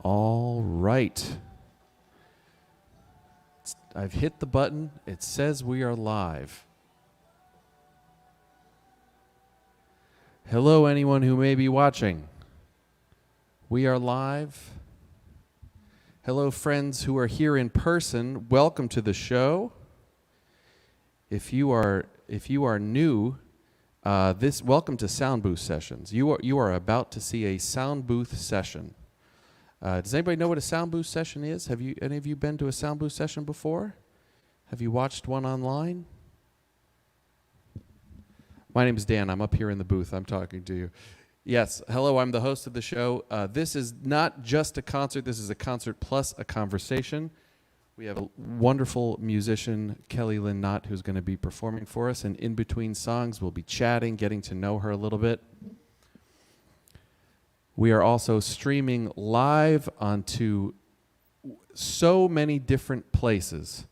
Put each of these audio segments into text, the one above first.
All right. I've hit the button. It says we are live. Hello, anyone who may be watching. We are live. Hello, friends who are here in person. Welcome to the show. If you are new, welcome to Soundbooth Sessions. You are about to see a Soundbooth session. Does anybody know what a Soundbooth session is? Have any of you been to a Soundbooth session before? Have you watched one online? My name is Dan. I'm up here in the booth. I'm talking to you. Yes. Hello. I'm the host of the show. This is not just a concert. This is a concert plus a conversation. We have a wonderful musician, Kellie Lin Knott, who's going to be performing for us. And in between songs, we'll be chatting, getting to know her a little bit. We are also streaming live onto so many different places.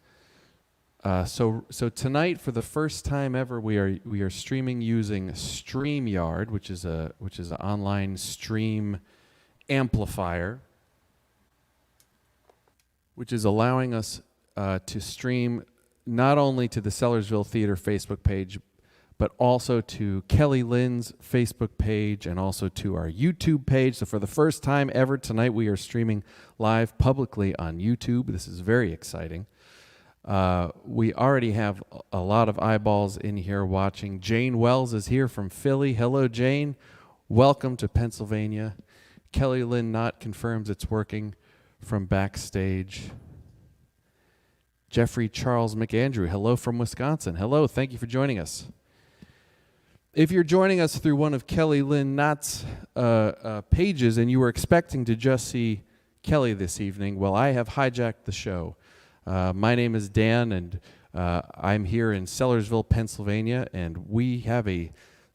So tonight, for the first time ever, we are streaming using StreamYard, which is an online stream amplifier, which is allowing us to stream not only to the Sellersville Theater Facebook page, but also to Kellie Lin's Facebook page and also to our YouTube page. So for the first time ever tonight, we are streaming live publicly on YouTube. This is very exciting. We already have a lot of eyeballs in here watching. Jane Wells is here from Philly. Hello, Jane. Welcome to Pennsylvania. Kellie Lin Knott confirms it's working from backstage. Jeffrey Charles McAndrew, hello from Wisconsin. Hello, thank you for joining us. If you're joining us through one of Kellie Lin Knott's pages and you were expecting to just see Kellie this evening, well, I have hijacked the show. My name is Dan, and I'm here in Sellersville, Pennsylvania, and we have a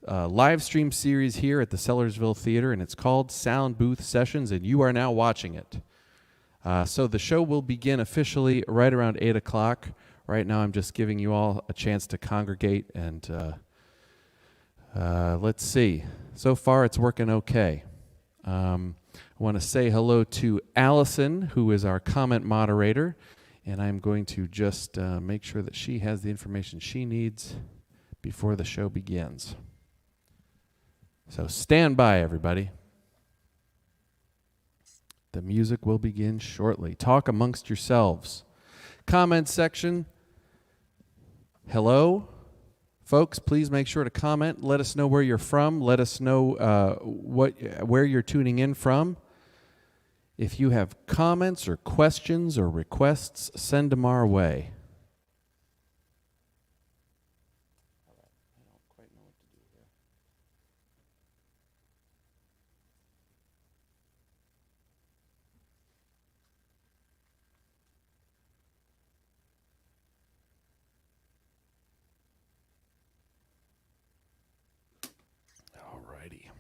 live stream series here at the Sellersville Theater, and it's called Soundbooth Sessions, and you are now watching it. So the show will begin officially right around 8 o'clock. Right now I'm just giving you all a chance to congregate, and let's see. So far it's working okay. I want to say hello to Alyson, who is our comment moderator. And I'm going to just make sure that she has the information she needs before the show begins. So stand by, everybody. The music will begin shortly. Talk amongst yourselves. Comment section. Hello. Folks, please make sure to comment. Let us know where you're from. Let us know where you're tuning in from. If you have comments or questions or requests, send them our way. I don't quite know what to do here. All righty.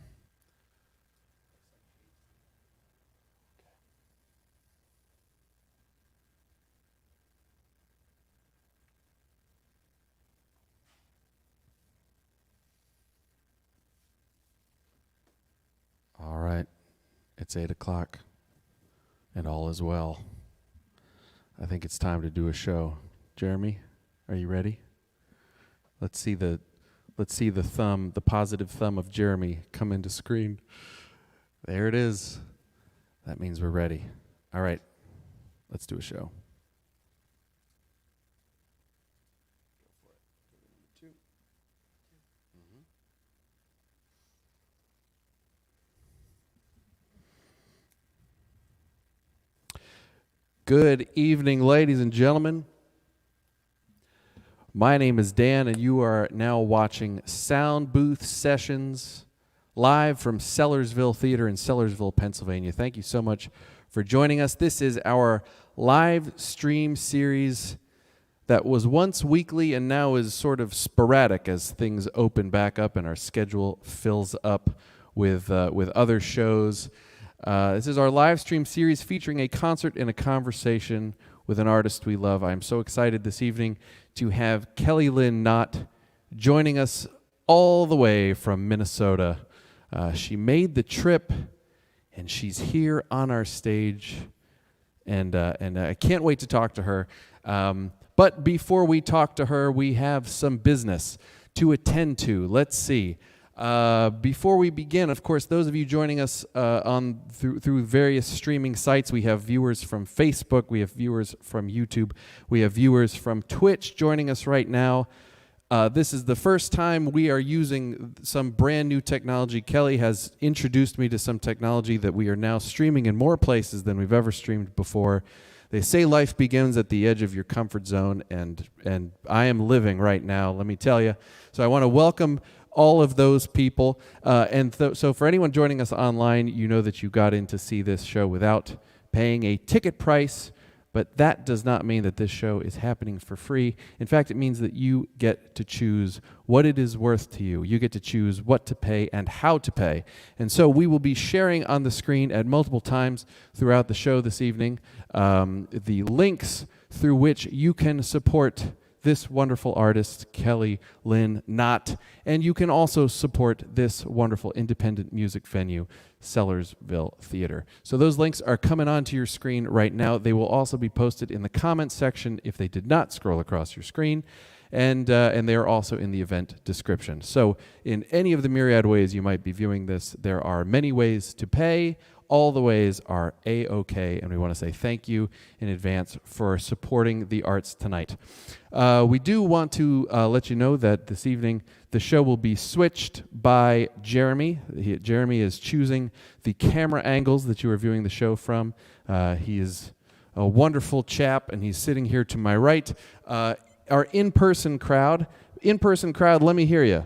All right, it's 8 o'clock, and all is well. I think it's time to do a show. Jeremy, are you ready? Let's see the thumb, the positive thumb of Jeremy come into screen. There it is. That means we're ready. All right, let's do a show. Good evening, ladies and gentlemen. My name is Dan, and you are now watching Soundbooth Sessions live from Sellersville Theater in Sellersville, Pennsylvania. Thank you so much for joining us. This is our live stream series that was once weekly and now is sort of sporadic as things open back up and our schedule fills up with other shows. This is our live stream series featuring a concert and a conversation with an artist we love. I'm so excited this evening to have Kellie Lin Knott joining us all the way from Minnesota. She made the trip and she's here on our stage, and I can't wait to talk to her. But before we talk to her, we have some business to attend to. Let's see. Before we begin, of course, those of you joining us through various streaming sites, we have viewers from Facebook, we have viewers from YouTube, we have viewers from Twitch joining us right now. This is the first time we are using some brand new technology. Kelly has introduced me to some technology that we are now streaming in more places than we've ever streamed before. They say life begins at the edge of your comfort zone, and I am living right now, let me tell you. So I want to welcome all of those people. So for anyone joining us online, you know that you got in to see this show without paying a ticket price, but that does not mean that this show is happening for free. In fact, it means that you get to choose what it is worth to you. You get to choose what to pay and how to pay. And so we will be sharing on the screen at multiple times throughout the show this evening the links through which you can support this wonderful artist, Kellie Lin Knott, and you can also support this wonderful independent music venue, Sellersville Theater. So those links are coming onto your screen right now. They will also be posted in the comments section if they did not scroll across your screen, and they are also in the event description. So in any of the myriad ways you might be viewing this, there are many ways to pay. All the ways are A-OK, and we want to say thank you in advance for supporting the arts tonight. We do want to let you know that this evening the show will be switched by Jeremy. Jeremy is choosing the camera angles that you are viewing the show from. He is a wonderful chap, and he's sitting here to my right. Our in-person crowd, let me hear you.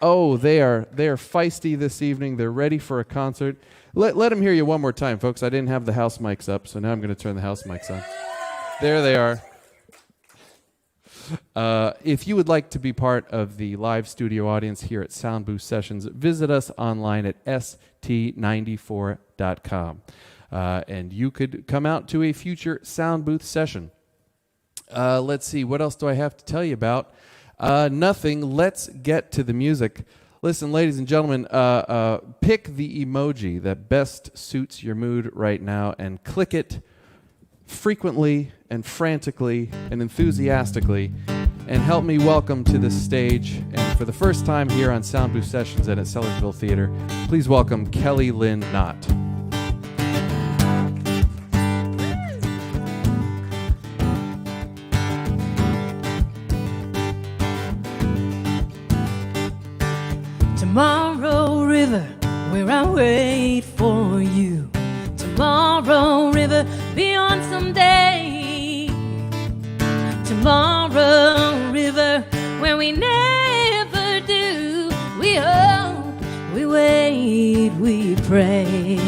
Oh, they are feisty this evening. They're ready for a concert. Let them hear you one more time, folks. I didn't have the house mics up, so now I'm going to turn the house mics on. There they are. If you would like to be part of the live studio audience here at Soundbooth Sessions, visit us online at st94.com. And you could come out to a future Soundbooth session. Let's see, what else do I have to tell you about? Nothing. Let's get to the music. Listen, ladies and gentlemen, pick the emoji that best suits your mood right now and click it frequently and frantically and enthusiastically, and help me welcome to this stage, and for the first time here on Soundbooth Sessions and at Sellersville Theater, please welcome Kellie Lin Knott. Tomorrow, river, where I wait for you. Tomorrow, river, beyond someday. Tomorrow, river, where we never do. We hope, we wait, we pray.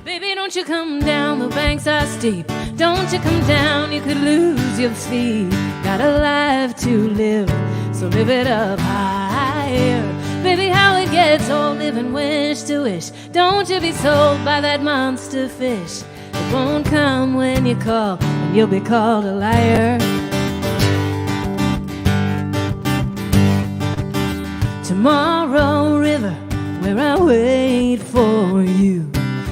Baby, don't you come down, the banks are steep. Don't you come down, you could lose your feet. Got a life to live, so live it up higher. Baby, how it gets old, living wish to wish. Don't you be sold by that monster fish. It won't come when you call, and you'll be called a liar. Tomorrow, river, where I wait for you.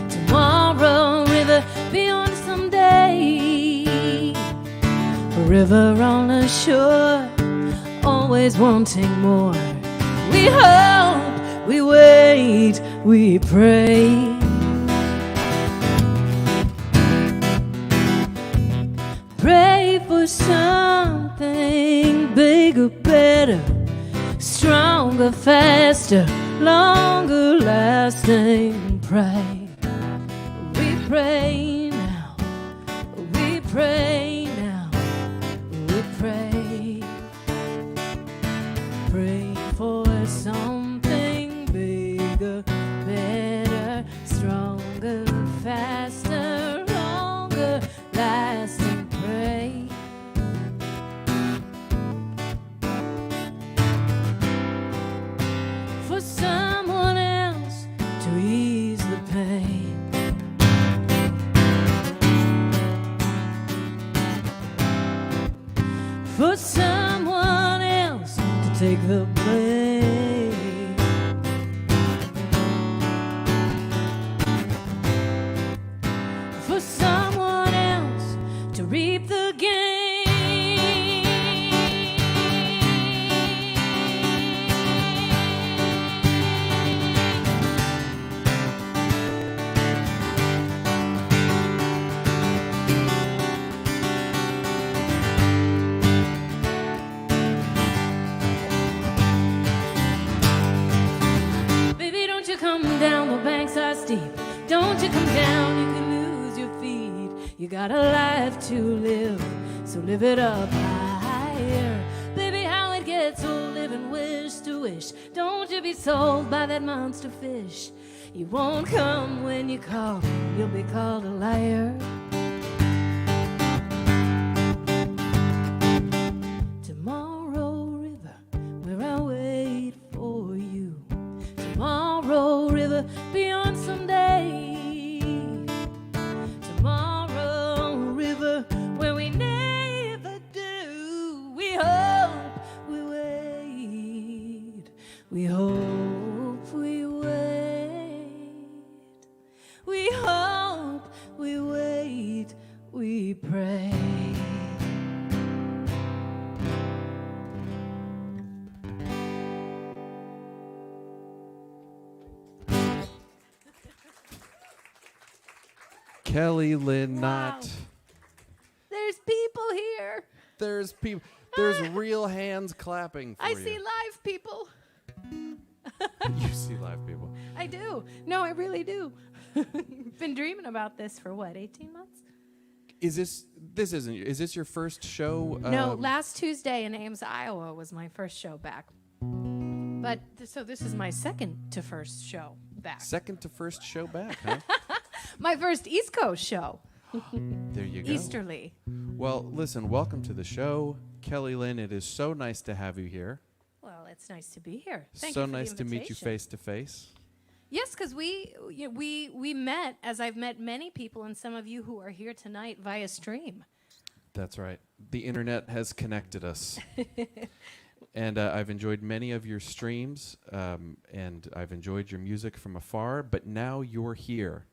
Tomorrow, river, beyond someday. A river on the shore, always wanting more. We hope, we wait, we pray. Pray for something bigger, better, stronger, faster, longer lasting. Pray, we pray now, we pray now, we pray. Pray for something bigger, better, stronger, faster, longer lasting. Pray. For someone else to ease the pain. For someone else to take the blame. reap the gain. Baby, don't you come down, the banks are steep. Don't you come down, you could lose your feet. You got a life to live, so live it up higher. Baby, how it gets old living wish to wish. Don't you be sold by that monster fish. You won't come when you call, you'll be called a liar. Tomorrow, river, where I wait for you. Tomorrow, river, beyond someday. Tomorrow, river, where we never do. We hope, we wait. We hope, we wait. We hope, we wait. We pray. Kellie Lin Knott. Wow. There's people here. There's people. There's real hands clapping for I you. see live people. You see live people. I do. No, I really do. Been dreaming about this for what, 18 months? Is this your first show? No, last Tuesday in Ames, Iowa was my first show back. But so this is my second to first show back. Second to first show back, huh? My first East Coast show. There you go. Easterly. Well, listen, welcome to the show. Kellie Lin, it is so nice to have you here. Well, it's nice to be here. Thank so you for nice the to meet you invitation. face to face. Yes, because we met, as I've met many people, and some of you who are here tonight via stream. That's right. The internet has connected us. And I've enjoyed many of your streams, and I've enjoyed your music from afar, but now you're here.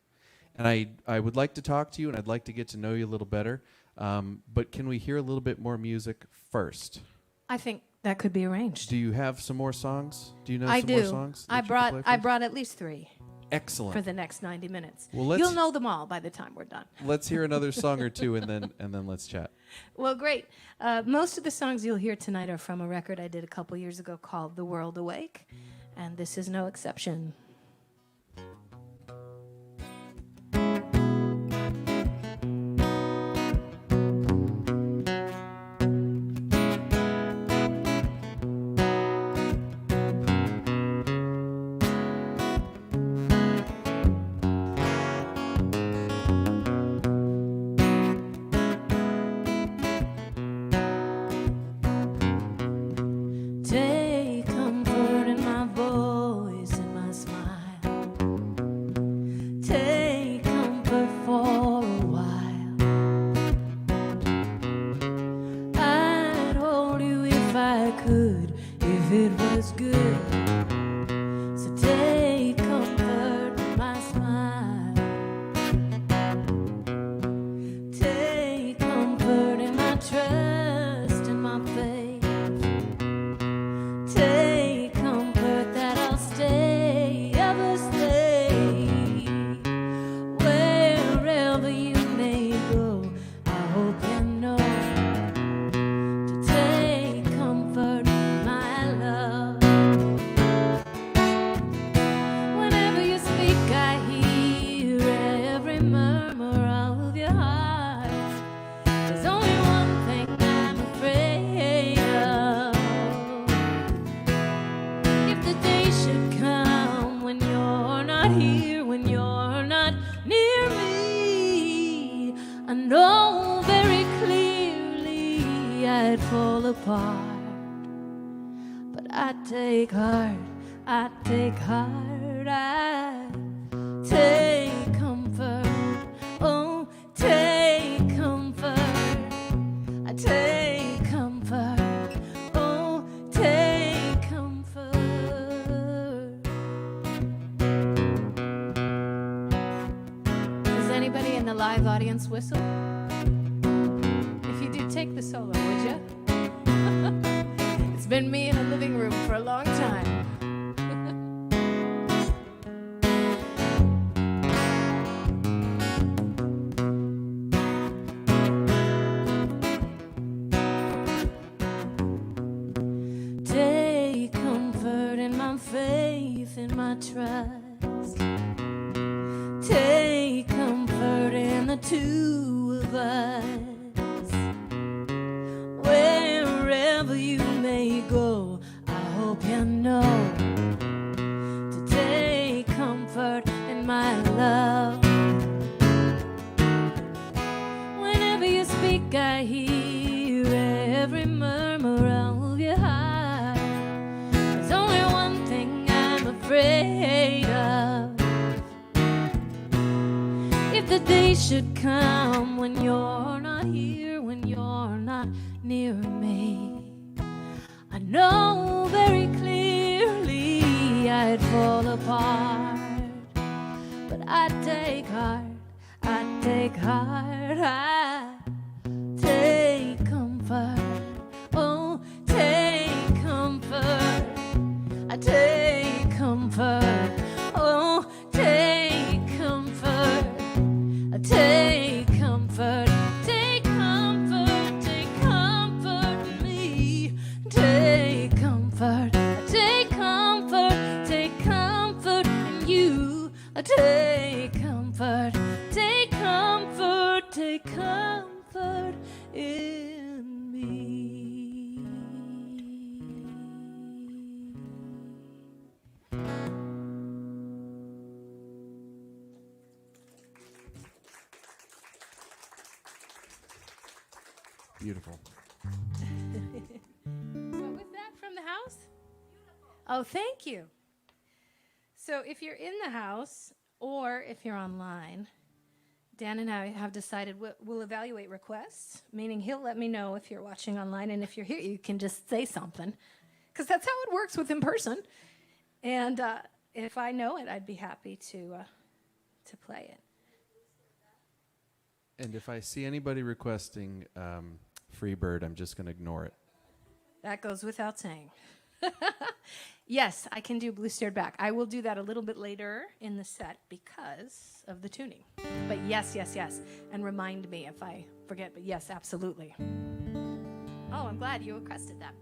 And I would like to talk to you, and I'd like to get to know you a little better, but can we hear a little bit more music first? I think that could be arranged. Do you have some more songs? Do you know I some do. more songs? I that you could play for I us? brought at least 3 Excellent. for the next 90 minutes. Well, You'll know them all by the time we're done. Let's hear another song or two, and then let's chat. Well, great. Most of the songs you'll hear tonight are from a record I did a couple years ago called The World Awake, and this is no exception. Take comfort in my voice and my smile. Take comfort for a while. I'd hold you if I could, if it was good. So take comfort in my smile. Take comfort in my trust and my faith. Take comfort that I'll stay, ever stay. Wherever you may go, I hope you know to take comfort, my love. Whenever you speak, I hear every murmur of your heart. There's only one thing I'm afraid of. If the day should come when you're not here, when you're not near me, I know very clearly I'd fall apart. But I take heart, I take heart, I take comfort, oh, take comfort, I take comfort, oh, take comfort. Does anybody in the live audience whistle? take the solo, would you? It's been me in a living room for a long time. Take comfort in my faith, in my trust. Take comfort in the two of us. Wherever you may go, I hope you know to take comfort in my love. Whenever you speak, I hear every murmur of your heart. There's only one thing I'm afraid of. If the day should come when you're not here, when you're not near me, I know very clearly I'd fall apart. But I take heart, I take heart, I take comfort. Oh, take comfort, I take comfort. Oh, take comfort, I take comfort. Take comfort, take comfort me. Take comfort, take comfort, take comfort in you. Take comfort, take comfort, take comfort in me. Beautiful. What was that from the house? Oh, thank you. So if you're in the house or if you're online, Dan and I have decided we'll evaluate requests, meaning he'll let me know if you're watching online, and if you're here, you can just say something, because that's how it works with in person. And if I know it, I'd be happy to play it. And if I see anybody requesting Freebird, I'm just going to ignore it. That goes without saying. Yes, I can do Blue Stared Back. I will do that a little bit later in the set because of the tuning. But yes, yes, yes. And remind me if I forget. But yes, absolutely. Oh, I'm glad you requested that.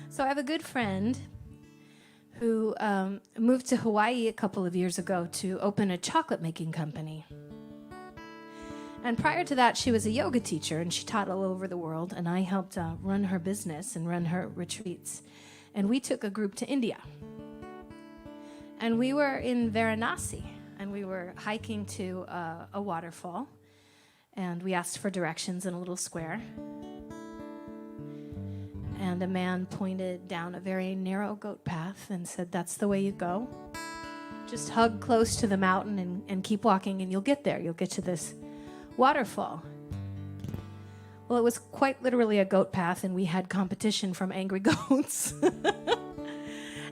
So I have a good friend who moved to Hawaii a couple of years ago to open a chocolate making company. And prior to that, she was a yoga teacher, and she taught all over the world, and I helped run her business and run her retreats. And we took a group to India. And we were in Varanasi, and we were hiking to a waterfall, and we asked for directions in a little square. And a man pointed down a very narrow goat path and said, "That's the way you go. Just hug close to the mountain and keep walking, and you'll get there. You'll get to this waterfall." Well, it was quite literally a goat path, and we had competition from angry goats.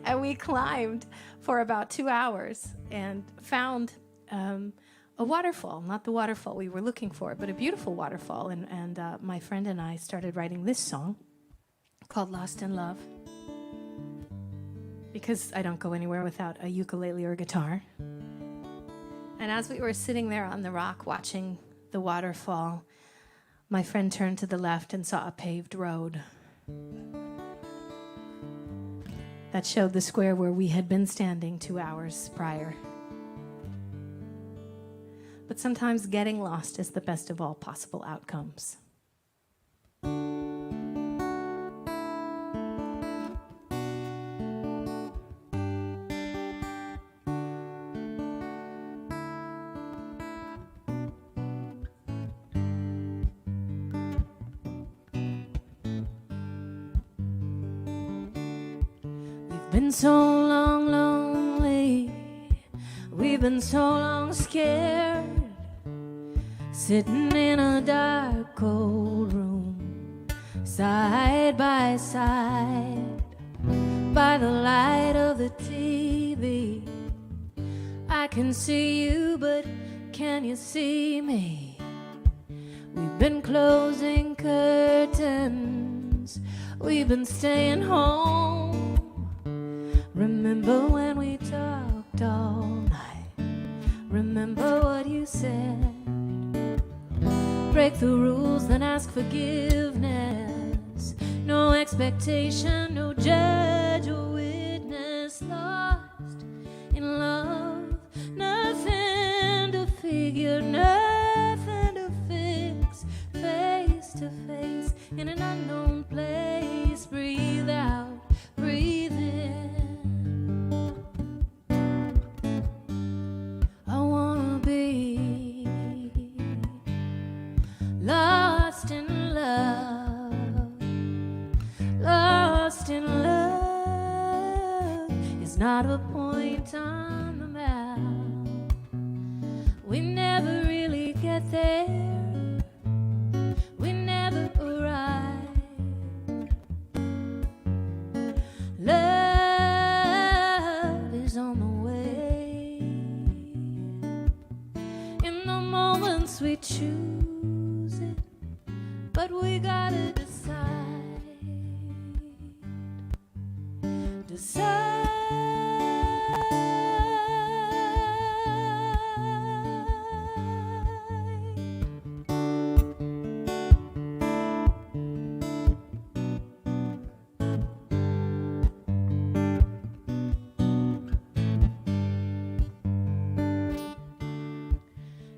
And we climbed for about 2 hours and found a waterfall, not the waterfall we were looking for, but a beautiful waterfall. And my friend and I started writing this song called Lost in Love, because I don't go anywhere without a ukulele or a guitar. And as we were sitting there on the rock watching the waterfall, my friend turned to the left and saw a paved road that showed the square where we had been standing 2 hours prior. But sometimes getting lost is the best of all possible outcomes. Been so long lonely, we've been so long scared, sitting in a dark cold room, side by side, by the light of the TV. I can see you, but can you see me? We've been closing curtains, we've been staying home. Remember when we talked all night? Remember what you said? Break the rules, then ask forgiveness. No expectation, no judge or witness. Lost in love, nothing to figure, nothing to fix. Face to face in an unknown place. Breathe out, breathe in. I wanna be lost in love. Lost in love is not a point on the map. We never really get there. We never arrive. Love is on the way. In the moments we choose it, but we gotta decide. Decide.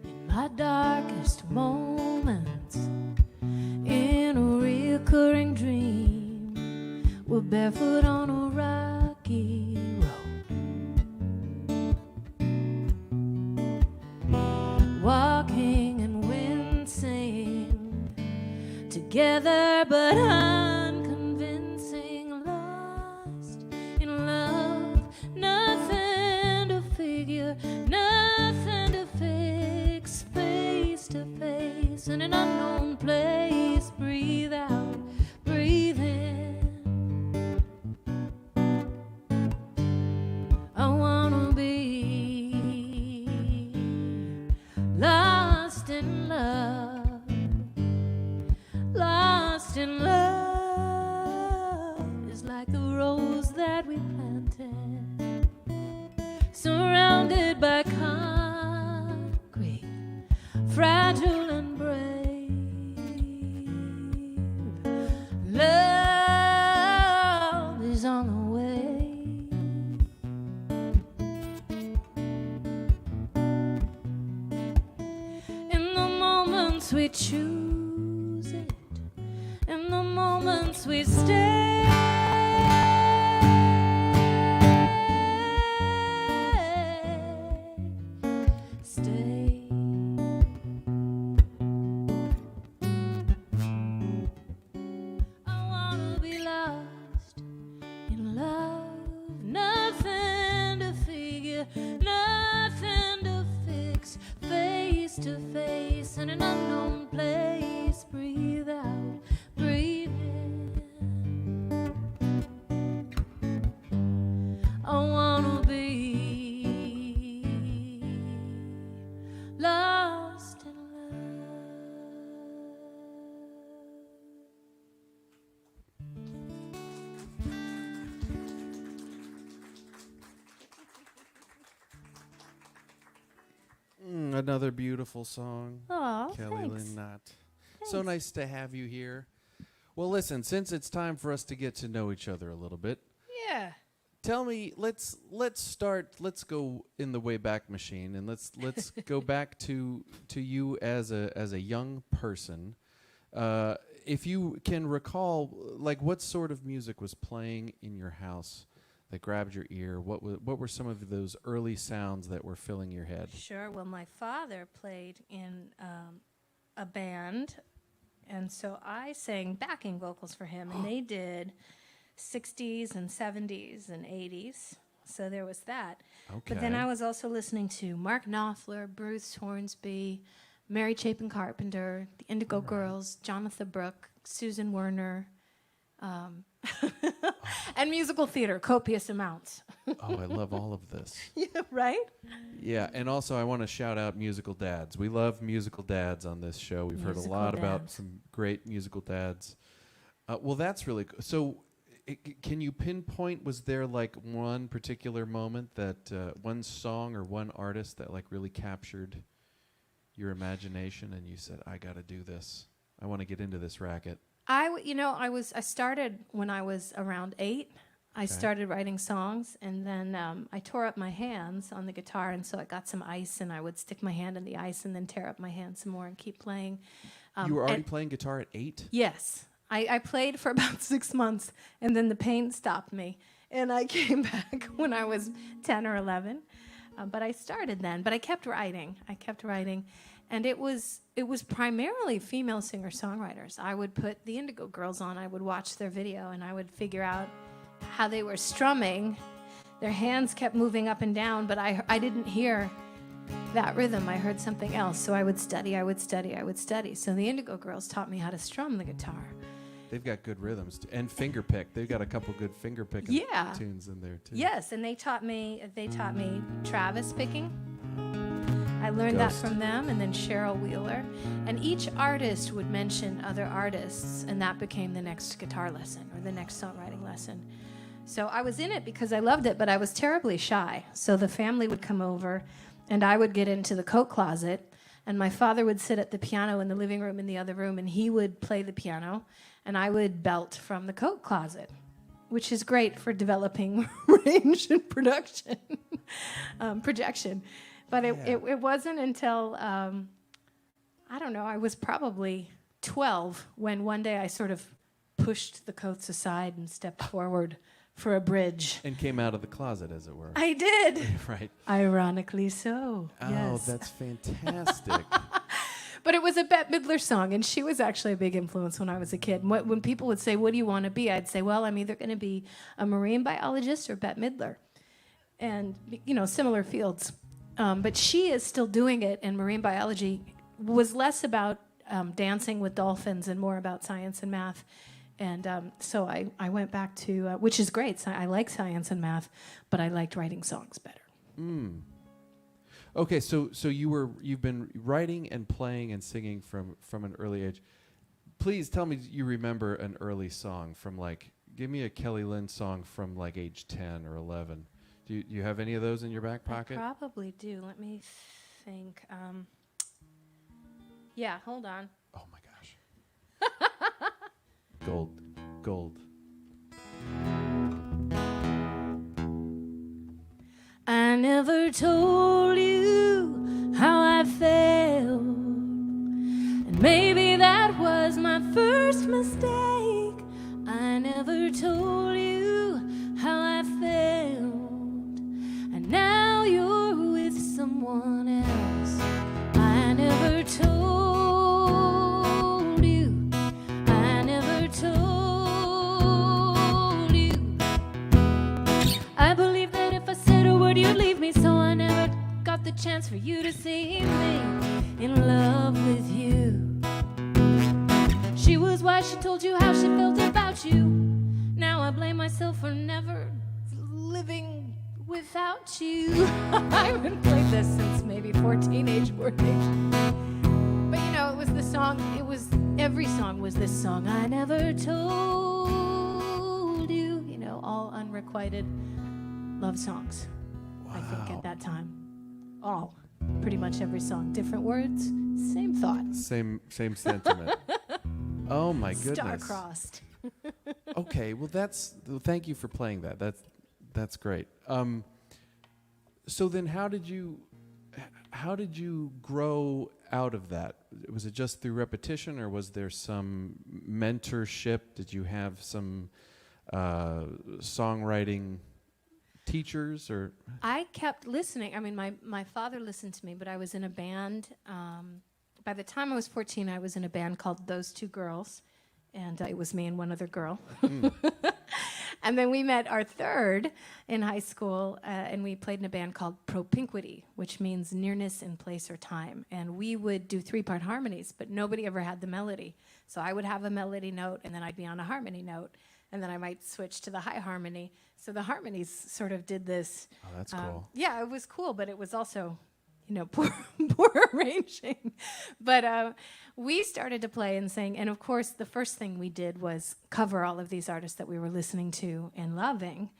In my darkest moments, in a recurring dream, we're barefoot on a rocky road, walking and wincing together, but unconvincing. Lost in love, nothing to figure, nothing to fix. Face to face in an unknown place. Breathe out, breathe in. I wanna be lost in love. Lost in love is like the rose that we planted, surrounded by concrete, fragile and brave. Love is on the way. In the moments we choose it, in the moments we stay. Stay. I wanna be lost in love. Nothing to figure, nothing to fix. Face to face in an unknown place. Breathe out, breathe in. I wanna be lost in Another beautiful song. love. Oh, Kellie thanks. Lin Knott. So nice to have you here. Well, listen, since it's time for us to get to know each other a little bit, Yeah. tell me, let's go in the way back machine, and let's go back to you as a young person. If you can recall, like, what sort of music was playing in your house that grabbed your ear? What were some of those early sounds that were filling your head? Sure. Well, my father played in a band, and so I sang backing vocals for him, and they did 60s and 70s and 80s. So there was that. Okay. But then I was also listening to Mark Knopfler, Bruce Hornsby, Mary Chapin Carpenter, the Indigo Girls, Jonathan Brooke, Susan Werner. And musical theater, copious amounts. Oh, I love all of this. Yeah, right? Yeah, and also I want to shout out musical dads. We love musical dads on this show. We've heard a Musical lot about dads. some great musical dads. Well, that's really cool. So, can you pinpoint, was there like one particular moment that, one song or one artist that like really captured your imagination and you said, I got to do this. I want to get into this racket. I started when I was around 8. I started writing songs, and then I tore up my hands on the guitar, and so I got some ice, and I would stick my hand in the ice and then tear up my hand some more and keep playing. You were already playing guitar at 8? Yes. I played for about 6 months, and then the pain stopped me, and I came back when I was 10 or 11. But I started then, but I kept writing. And it was primarily female singer-songwriters. I would put the Indigo Girls on. I would watch their video, and I would figure out how they were strumming. Their hands kept moving up and down, but I didn't hear that rhythm. I heard something else, so I would study. So the Indigo Girls taught me how to strum the guitar. They've got good rhythms and finger pick. They've got a couple good finger picking tunes in there too. Yes, and they taught me Travis picking. I learned that from them, and then Cheryl Wheeler. And each artist would mention other artists, and that became the next guitar lesson or the next songwriting lesson. So I was in it because I loved it, but I was terribly shy. So the family would come over, and I would get into the coat closet, and my father would sit at the piano in the living room in the other room, and he would play the piano, and I would belt from the coat closet, which is great for developing range and projection. But it wasn't until, I don't know, I was probably 12 when one day I sort of pushed the coats aside and stepped forward for a bridge. And came out of the closet, as it were. I did. Right. Ironically so. Oh, yes. that's fantastic. But it was a Bette Midler song, and she was actually a big influence when I was a kid. When people would say, what do you want to be? I'd say, well, I'm either going to be a marine biologist or Bette Midler. And, similar fields. But she is still doing it, and marine biology was less about dancing with dolphins and more about science and math. And so I went back to, which is great. I like science and math, but I liked writing songs better. Mm. Okay, so you've been writing and playing and singing from an early age. Please tell me you remember an early song from give me a Kellie Lin song from age 10 or 11. Do you have any of those in your back pocket? I probably do. Let me think. Yeah, hold on. Oh my gosh. Gold. I never told you how I felt, and maybe that was my first mistake. I never told you how I felt, and now you're with someone else. I never told you, I never told you. I believe that if I said a word you'd leave me, so I never got the chance for you to see me in love with you. She was why she told you how she felt about you. Now I blame myself for never living without you. I haven't played this since maybe 14 age word age. But it was the song, every song was this song. I never told you, all unrequited love songs. Wow. I think at that time. Pretty much every song. Different words, same thought. Same sentiment. Oh my goodness. Star-crossed. Okay, well thank you for playing that. That's great. So then how did you grow out of that? Was it just through repetition, or was there some mentorship? Did you have some songwriting teachers, or? I kept listening. I mean, my father listened to me, but I was in a band. By the time I was 14, I was in a band called Those Two Girls, and it was me and one other girl. Mm. And then we met our third in high school, and we played in a band called Propinquity, which means nearness in place or time. And we would do 3-part harmonies, but nobody ever had the melody. So I would have a melody note, and then I'd be on a harmony note. and then I might switch to the high harmony. So the harmonies sort of did this. Oh, that's cool. Yeah, it was cool, but it was also, poor arranging. But we started to play and sing, and of course, the first thing we did was cover all of these artists that we were listening to and loving,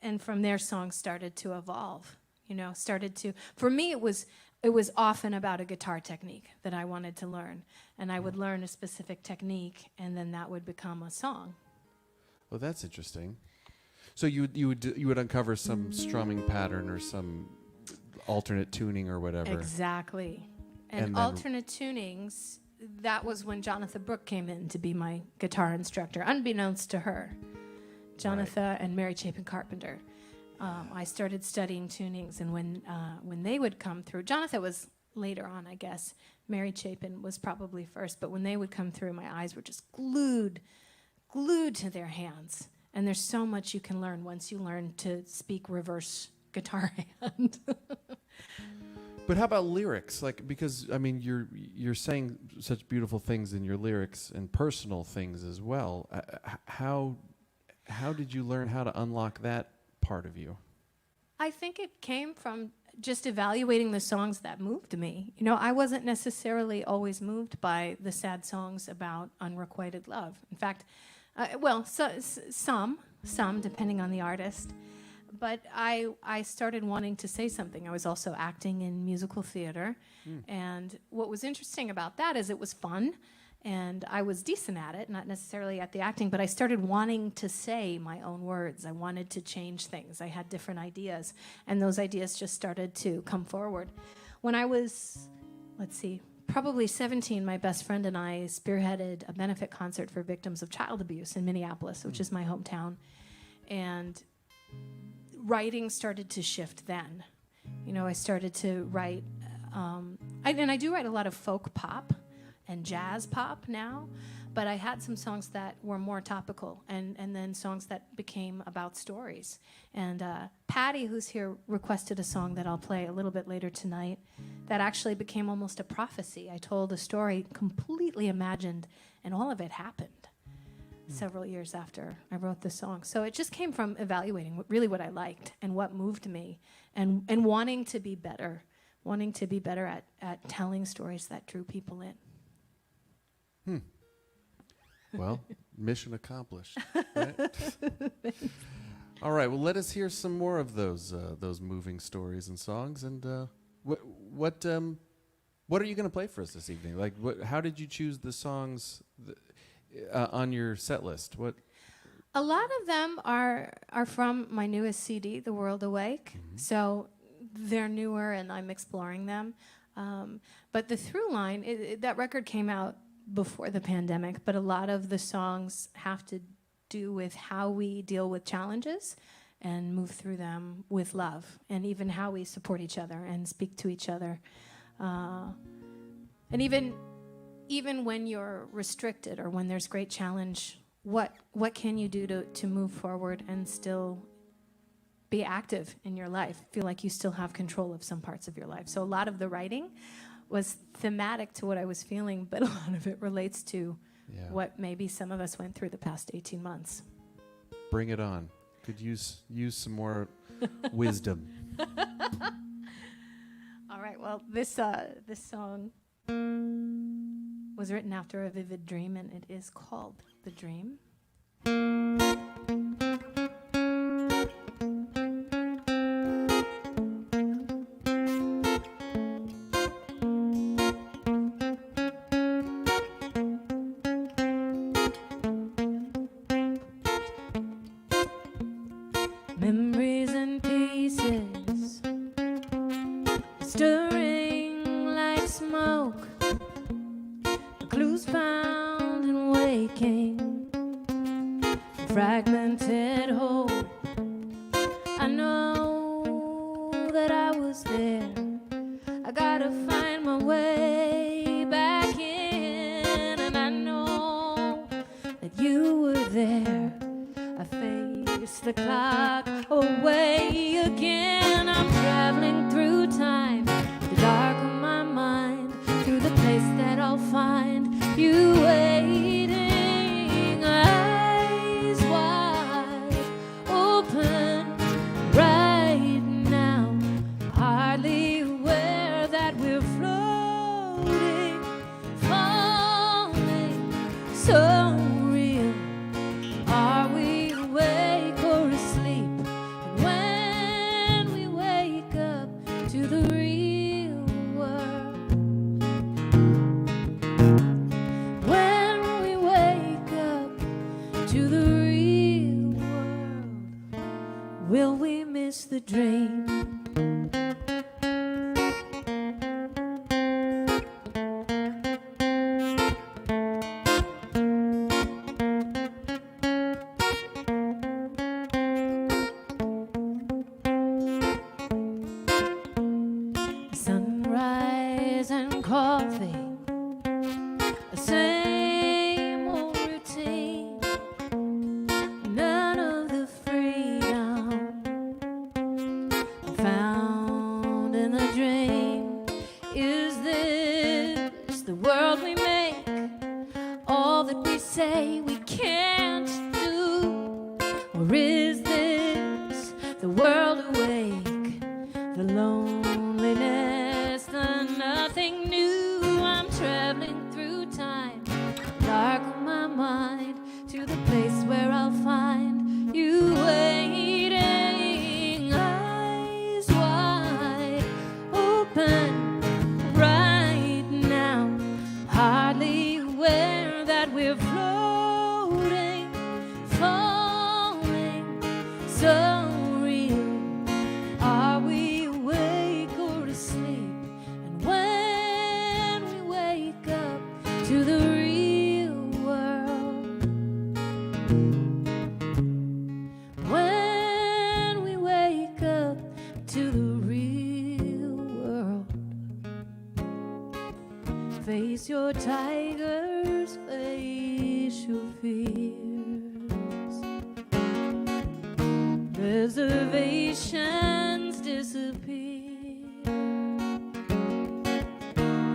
and from there, songs started to evolve. For me, it was often about a guitar technique that I wanted to learn, and I would learn a specific technique, and then that would become a song. Well, that's interesting. So you would uncover some strumming pattern or some alternate tuning or whatever. Exactly. And alternate tunings, that was when Jonathan Brooke came in to be my guitar instructor, unbeknownst to her. Jonathan and Mary Chapin Carpenter. I started studying tunings, and when they would come through, Jonathan was later on, I guess. Mary Chapin was probably first, but when they would come through, my eyes were just glued to their hands. And there's so much you can learn once you learn to speak reverse guitar hand. But how about lyrics? Because I mean, you're saying such beautiful things in your lyrics and personal things as well. How did you learn how to unlock that part of you? I think it came from just evaluating the songs that moved me. I wasn't necessarily always moved by the sad songs about unrequited love. In fact, some depending on the artist. But I started wanting to say something. I was also acting in musical theater. And what was interesting about that is it was fun. And I was decent at it, not necessarily at the acting, but I started wanting to say my own words. I wanted to change things. I had different ideas, and those ideas just started to come forward. When I was, probably 17, my best friend and I spearheaded a benefit concert for victims of child abuse in Minneapolis, which is my hometown. And writing started to shift then. I started to write, and I do write a lot of folk pop and jazz pop now, but I had some songs that were more topical, and then songs that became about stories. And Patty, who's here, requested a song that I'll play a little bit later tonight that actually became almost a prophecy. I told a story completely imagined, and all of it happened several years after I wrote the song. So it just came from evaluating what I liked and what moved me, and wanting to be better at telling stories that drew people in. Well, mission accomplished. Right? All right. Well, let us hear some more of those moving stories and songs. And what are you going to play for us this evening? How did you choose the songs on your set list? What? A lot of them are from my newest CD, The World Awake. Mm-hmm. So they're newer, and I'm exploring them. But the through line, that record came out before the pandemic, but a lot of the songs have to do with how we deal with challenges and move through them with love, and even how we support each other and speak to each other. And even when you're restricted or when there's great challenge, what can you do to move forward and still be active in your life, feel like you still have control of some parts of your life? So a lot of the writing was thematic to what I was feeling, but a lot of it relates to what maybe some of us went through the past 18 months. Bring it on. Could use some more wisdom. All right, well, this song was written after a vivid dream, and it is called The Dream. Memories and pieces stirring like smoke, the clues found in waking, fragmented hope. I know that I was there. I gotta find my way back in, and I know that you were there. I face the clock away again. I'm traveling through time, the dark of my mind, through the place that I'll find you waiting. coffee, the same old routine, none of the freedom found in the dream. Is this the world we make? All that we say we can't do? Or is this the world awake? The loneliness, the nothing new. I'm traveling through time, dark of my mind, to the place where I'll find you waiting, eyes wide open right now, hardly aware that we're floating, falling, so real. Are we awake or asleep? And when we wake up to the real world, when we wake up to the real world, face your tigers, face your fears. Reservations disappear.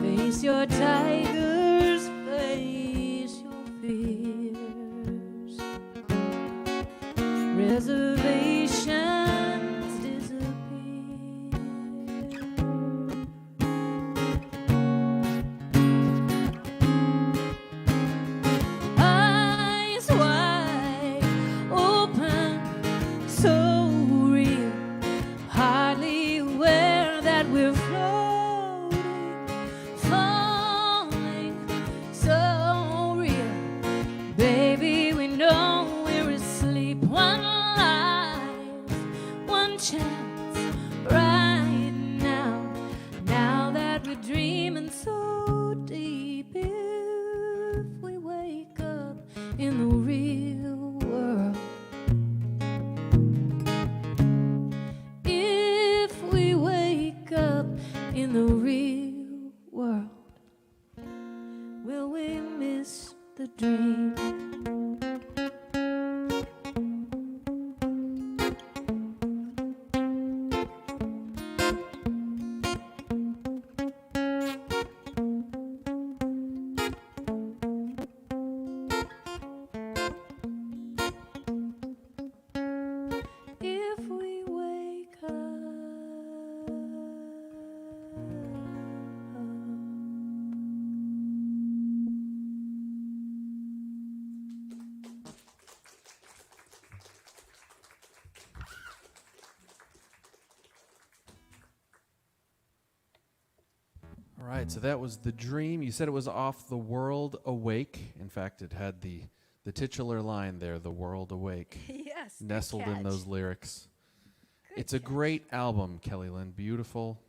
Face your tigers, face your fears. Reservations disappear. Eyes wide open, so real, hardly aware that we're floating, falling, so real. Baby, we know we're asleep. One life, one chance, right now. Now that we're dreaming so deep, if we wake up in the real world, if we wake up in the real world, will we miss the dream? If we wake up. All right, so that was The Dream. You said it was off The World Awake. In fact, it had the titular line there, The World Awake, Yes. good nestled in catch. those lyrics. Good It's a catch. great album, Kellie Lin. Beautiful,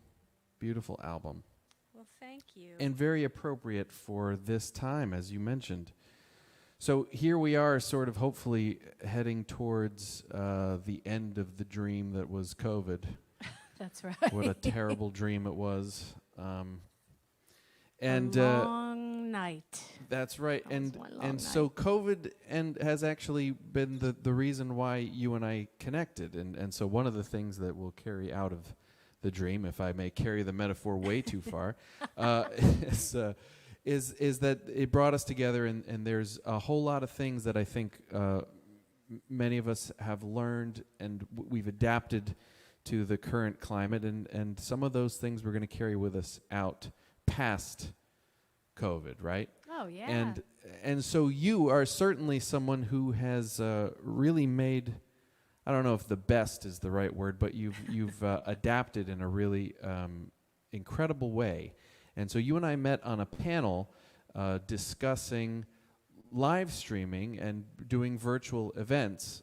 beautiful album. Well, thank you. And very appropriate for this time, as you mentioned. So here we are, sort of hopefully heading towards the end of the dream that was COVID. That's right. What a terrible dream it was. And a long night. that's right. That was And one long so night. COVID has actually been the reason why you and I connected. And so one of the things that will carry out of the dream, if I may carry the metaphor way too far, is that it brought us together. And there's a whole lot of things that I think many of us have learned, and we've adapted to the current climate, and some of those things we're going to carry with us out past COVID, right? Oh, yeah. And so you are certainly someone who has really made, I don't know if the best is the right word, but you've adapted in a really incredible way. And so you and I met on a panel discussing live streaming and doing virtual events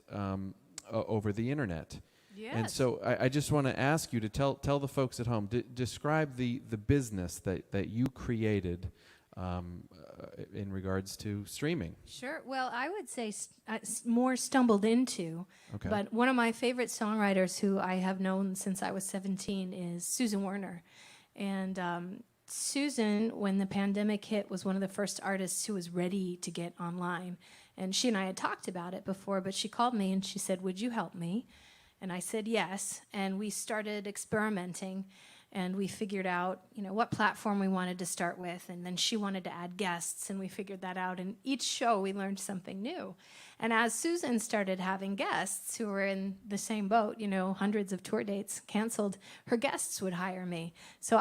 over the internet. Yes. And so I just want to ask you to tell the folks at home, describe the business that you created in regards to streaming. Sure. Well, I would say more stumbled into. Okay. But one of my favorite songwriters who I have known since I was 17 is Susan Werner. And Susan, when the pandemic hit, was one of the first artists who was ready to get online. And she and I had talked about it before, but she called me and she said, "Would you help me?" And I said yes. And we started experimenting, and we figured out, what platform we wanted to start with. And then she wanted to add guests, and we figured that out. And each show we learned something new. And as Susan started having guests who were in the same boat, hundreds of tour dates canceled, her guests would hire me. So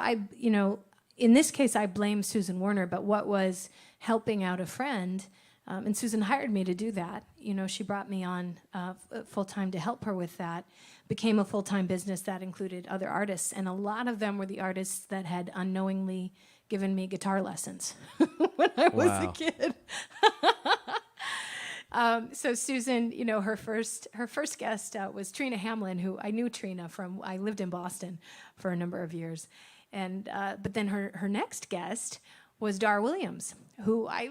in this case, I blame Susan Werner, but what was helping out a friend, and Susan hired me to do that. She brought me on full-time to help her with that, became a full-time business that included other artists, and a lot of them were the artists that had unknowingly given me guitar lessons when I was a kid. So Susan, her first guest was Trina Hamlin, who I knew Trina from, I lived in Boston for a number of years. And but then her next guest was Dar Williams, who I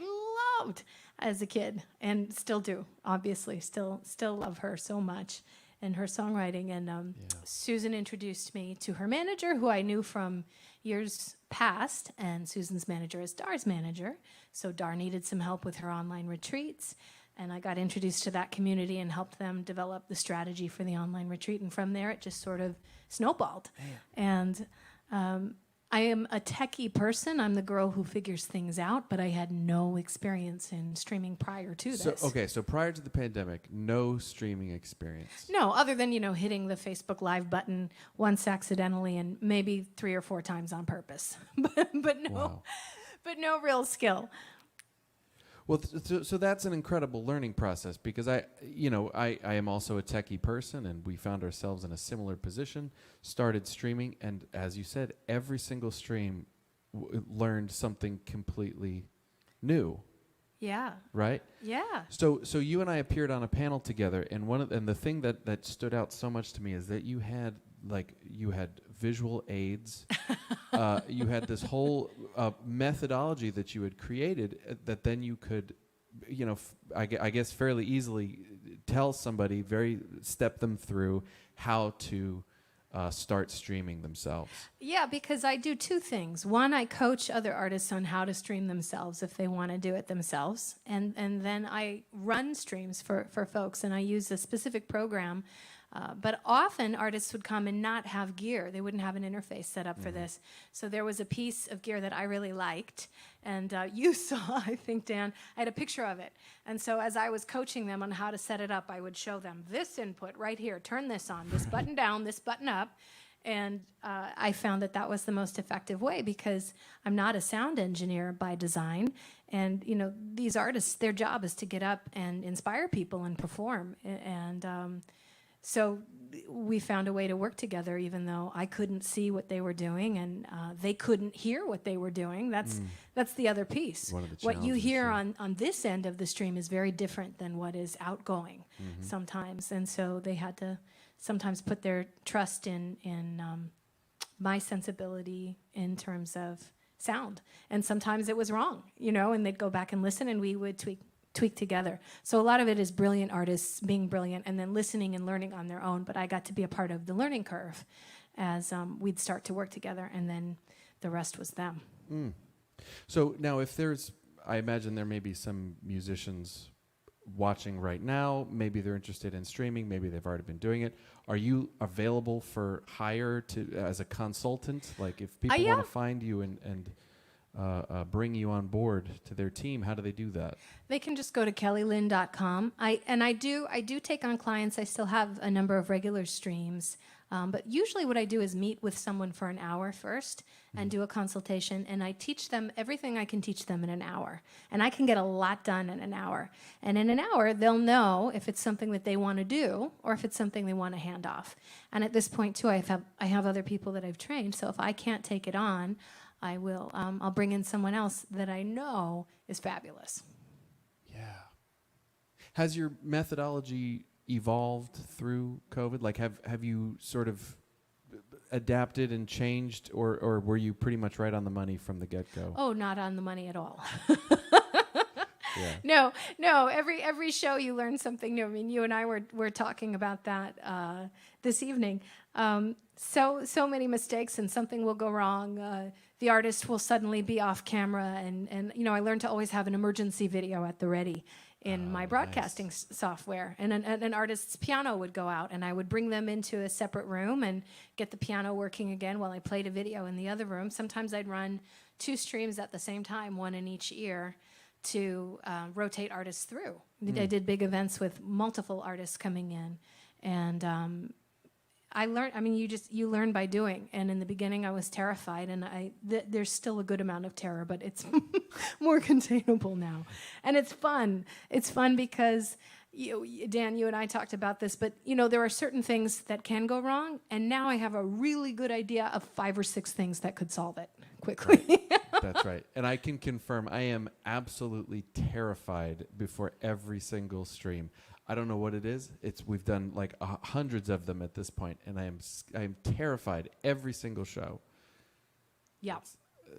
loved as a kid and still do, obviously. Still love her so much and her songwriting. And Susan introduced me to her manager, who I knew from years past, and Susan's manager is Dar's manager. So Dar needed some help with her online retreats. And I got introduced to that community and helped them develop the strategy for the online retreat. And from there, it just sort of snowballed. And I am a techie person. I'm the girl who figures things out, but I had no experience in streaming prior to this. So prior to the pandemic, no streaming experience. No, other than, hitting the Facebook Live button once accidentally and maybe 3 or 4 times on purpose. but no, Wow. but no real skill. Well, so that's an incredible learning process, because I am also a techie person, and we found ourselves in a similar position, started streaming, and as you said, every single stream learned something completely new. Yeah. Right? Yeah. So you and I appeared on a panel together, and the thing that stood out so much to me is that you had visual aids. You had this whole methodology that you had created that then you could, I guess fairly easily tell somebody, step them through how to start streaming themselves. Yeah, because I do 2 things. One, I coach other artists on how to stream themselves if they want to do it themselves. And then I run streams for folks, and I use a specific program. But often artists would come and not have gear. They wouldn't have an interface set up for this. So there was a piece of gear that I really liked. And you saw, I think, Dan, I had a picture of it. And so as I was coaching them on how to set it up, I would show them this input right here. Turn this on, this button down, this button up. And I found that was the most effective way, because I'm not a sound engineer by design. And, these artists, their job is to get up and inspire people and perform. And so we found a way to work together, even though I couldn't see what they were doing and they couldn't hear what they were doing. That's the other piece. One of the What you hear challenges, on this end of the stream is very different than what is outgoing sometimes. And so they had to sometimes put their trust in my sensibility in terms of sound. And sometimes it was wrong, and they'd go back and listen, and we would tweak together. So a lot of it is brilliant artists being brilliant and then listening and learning on their own, but I got to be a part of the learning curve as we'd start to work together, and then the rest was them. So now I imagine there may be some musicians watching right now, maybe they're interested in streaming, maybe they've already been doing it. Are you available for hire as a consultant? Like if people want to find you and bring you on board to their team, how do they do that? They can just go to kellylin.com. I do take on clients. I still have a number of regular streams. But usually what I do is meet with someone for an hour first and do a consultation, and I teach them everything I can teach them in an hour. And I can get a lot done in an hour. And in an hour, they'll know if it's something that they want to do or if it's something they want to hand off. And at this point, too, I have other people that I've trained, so if I can't take it on, I will. I'll bring in someone else that I know is fabulous. Yeah. Has your methodology evolved through COVID? Like, have you sort of adapted and changed, or were you pretty much right on the money from the get-go? Oh, not on the money at all. No. Every show you learn something new. I mean, you and I were talking about that this evening. So many mistakes, and something will go wrong. The artist will suddenly be off camera, and I learned to always have an emergency video at the ready in my broadcasting software. And an artist's piano would go out, and I would bring them into a separate room and get the piano working again while I played a video in the other room. Sometimes I'd run 2 streams at the same time, one in each ear, to rotate artists through. I did big events with multiple artists coming in, and I learned. I mean, you learn by doing. And in the beginning, I was terrified, and there's still a good amount of terror, but it's more containable now, and it's fun. It's fun because Dan, you and I talked about this, but there are certain things that can go wrong, and now I have a really good idea of 5 or 6 things that could solve it quickly. Right. That's right. And I can confirm I am absolutely terrified before every single stream. I don't know what it is. We've done like hundreds of them at this point, and I am terrified every single show. Yeah.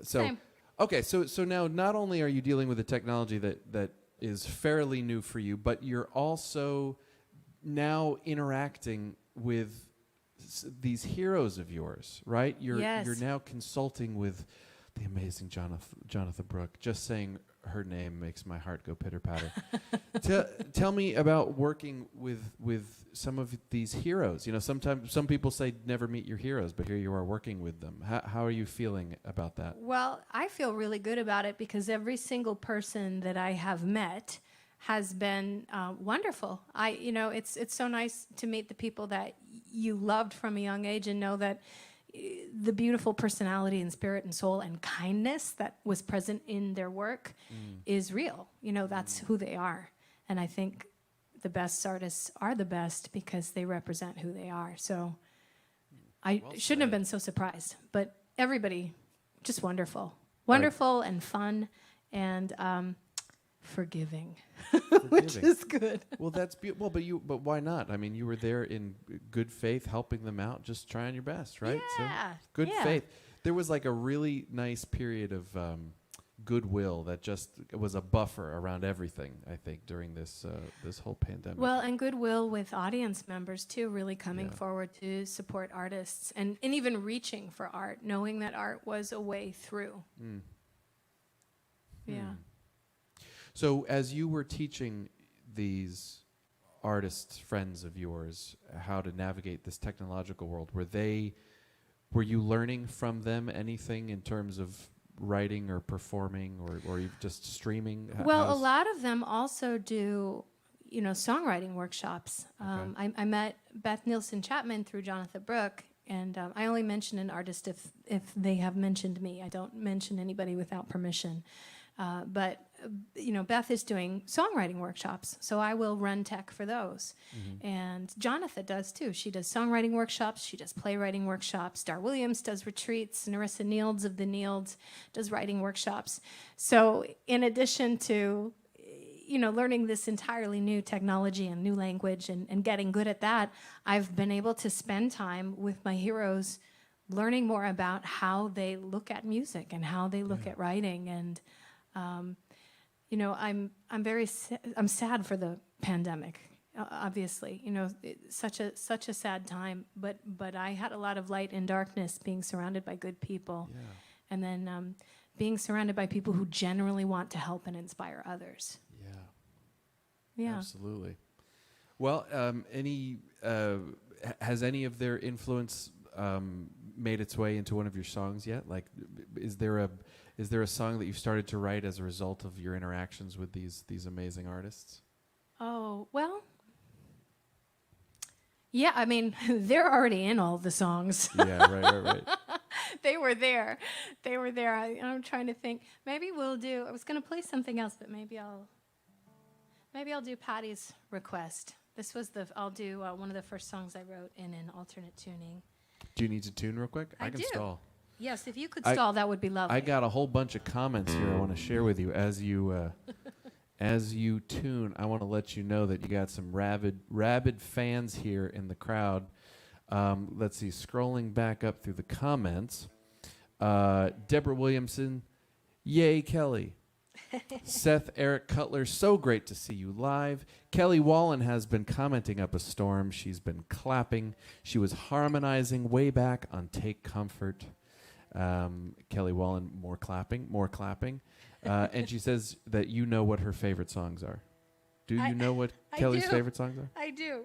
Same. Okay, so now not only are you dealing with a technology that is fairly new for you, but you're also now interacting with these heroes of yours, right? You're now consulting with the amazing Jonathan Brooke. Just saying her name makes my heart go pitter-patter. Tell me about working with some of these heroes. Sometimes some people say never meet your heroes, but here you are working with them. How are you feeling about that? Well, I feel really good about it because every single person that I have met has been wonderful. It's so nice to meet the people that you loved from a young age and know that the beautiful personality and spirit and soul and kindness that was present in their work is real. That's who they are. And I think the best artists are the best because they represent who they are. So I shouldn't have been so surprised. But everybody, just wonderful. Wonderful and fun and forgiving. Which is good. Well, that's beautiful. But why not? I mean, you were there in good faith, helping them out, just trying your best, right? Yeah. So good faith. There was like a really nice period of goodwill that just was a buffer around everything, I think, during this whole pandemic. Well, and goodwill with audience members too, really coming forward to support artists and even reaching for art, knowing that art was a way through. Yeah. So as you were teaching these artists, friends of yours, how to navigate this technological world, were you learning from them anything in terms of writing or performing or just streaming? Well, a lot of them also do, songwriting workshops. Okay. I met Beth Nielsen Chapman through Jonathan Brooke, and I only mention an artist if they have mentioned me. I don't mention anybody without permission. But Beth is doing songwriting workshops, so I will run tech for those. And Jonathan does too. She does songwriting workshops. She does playwriting workshops. Dar Williams does retreats. Narissa Nields of the Nields does writing workshops. So in addition to learning this entirely new technology and new language and getting good at that, I've been able to spend time with my heroes learning more about how they look at music and how they look at writing. And I'm sad for the pandemic. Obviously, it's such a sad time. But I had a lot of light and darkness, being surrounded by good people, and then being surrounded by people who generally want to help and inspire others. Yeah, absolutely. Well, has any of their influence made its way into one of your songs yet? Like, is there a song that you've started to write as a result of your interactions with these amazing artists? Oh, well, yeah, I mean, they're already in all the songs. Yeah, right. They were there. I'm trying to think. Maybe I was going to play something else, but maybe I'll do Patty's request. I'll do one of the first songs I wrote in an alternate tuning. Do you need to tune real quick? I can stall. Yes, if you could stall, that would be lovely. I got a whole bunch of comments here I want to share with you as you tune. I want to let you know that you got some rabid fans here in the crowd. Let's see, scrolling back up through the comments. Deborah Williamson, yay, Kelly. Seth Eric Cutler, so great to see you live. Kelly Wallen has been commenting up a storm. She's been clapping. She was harmonizing way back on Take Comfort. Kelly Wallen, more clapping. And she says that you know what her favorite songs are. Do you know what Kelly's favorite songs are? I do.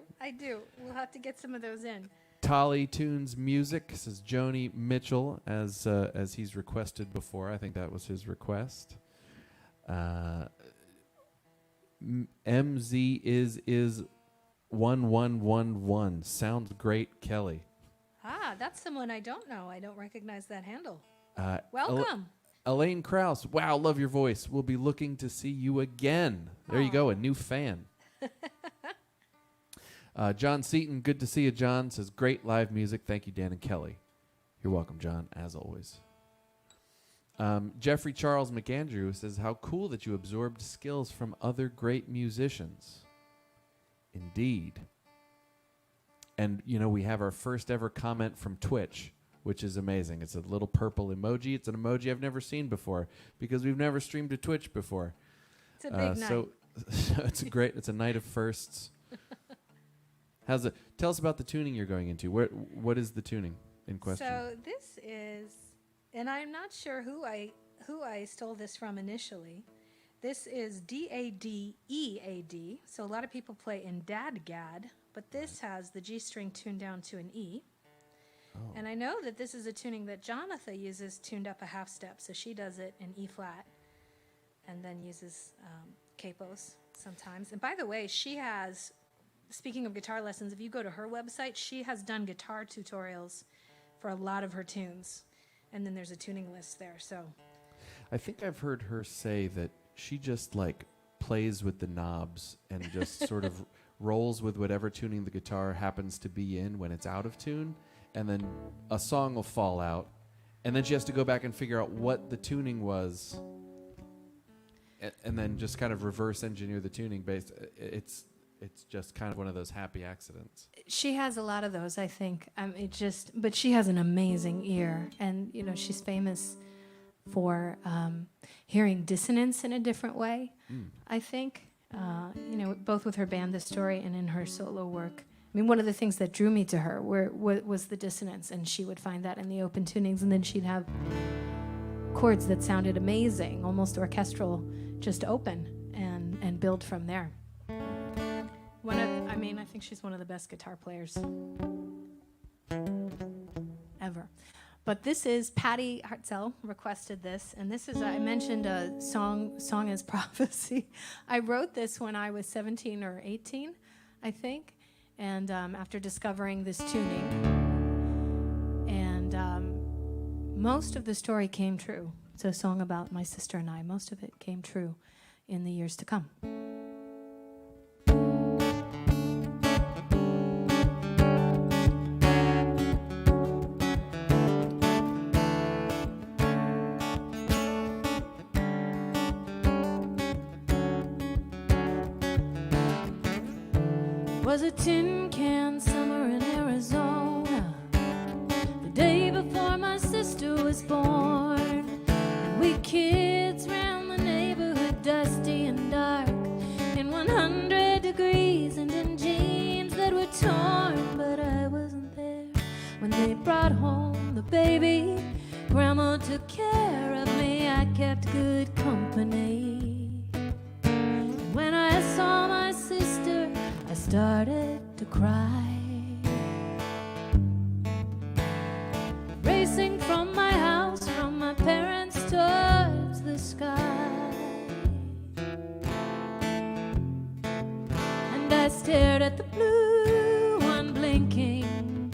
We'll have to get some of those in. Tolly Tunes Music, says Joni Mitchell, as he's requested before. I think that was his request. MZ is 1111. Sounds great, Kelly. That's someone I don't know. I don't recognize that handle. Welcome. Elaine Krause, wow, love your voice. We'll be looking to see you again. There you go, a new fan. John Seaton, good to see you, John. Says, great live music. Thank you, Dan and Kelly. You're welcome, John, as always. Jeffrey Charles McAndrew says, how cool that you absorbed skills from other great musicians. Indeed. And, we have our first ever comment from Twitch, which is amazing. It's a little purple emoji. It's an emoji I've never seen before because we've never streamed to Twitch before. It's a big night. So it's a night of firsts. Tell us about the tuning you're going into. What is the tuning in question? So this is, and I'm not sure who I stole this from initially. This is D-A-D-E-A-D. So a lot of people play in Dadgad, but this has the G string tuned down to an E. Oh. And I know that this is a tuning that Jonatha uses tuned up a half step. So she does it in E flat and then uses capos sometimes. And by the way, she has, speaking of guitar lessons, if you go to her website, she has done guitar tutorials for a lot of her tunes. And then there's a tuning list there. So I think I've heard her say that she just plays with the knobs and just sort of rolls with whatever tuning the guitar happens to be in when it's out of tune. And then a song will fall out, and then she has to go back and figure out what the tuning was, and then just kind of reverse engineer the tuning based. It's just kind of one of those happy accidents. She has a lot of those, I think. But she has an amazing ear, and she's famous for hearing dissonance in a different way. I think, both with her band, The Story, and in her solo work. I mean, one of the things that drew me to her was the dissonance, and she would find that in the open tunings, and then she'd have chords that sounded amazing, almost orchestral, just open, and build from there. I think she's one of the best guitar players ever. But this is Patty Hartzell requested this, and this is, I mentioned a song as prophecy. I wrote this when I was 17 or 18, I think. And after discovering this tuning, and most of the story came true. It's a song about my sister and I. Most of it came true in the years to come. Was a tin can summer in Arizona, the day before my sister was born. And we kids ran the neighborhood dusty and dark, in 100 degrees and in jeans that were torn. But I wasn't there when they brought home the baby. Grandma took care of me, I kept good company. And when I saw my sister, I started to cry. Racing from my house, from my parents towards the sky. And I stared at the blue one blinking,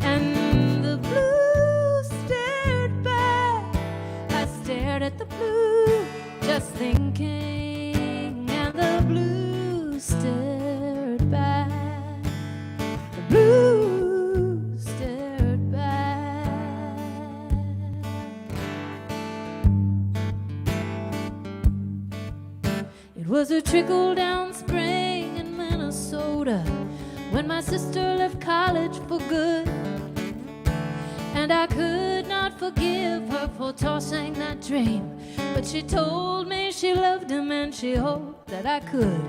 and the blue stared back. I stared at the blue, just thinking, and the blue stared back. The blue stared back. It was a trickle-down spring in Minnesota when my sister left college for good, and I could not forgive her for tossing that dream, but she told me she loved him and she hoped that I could.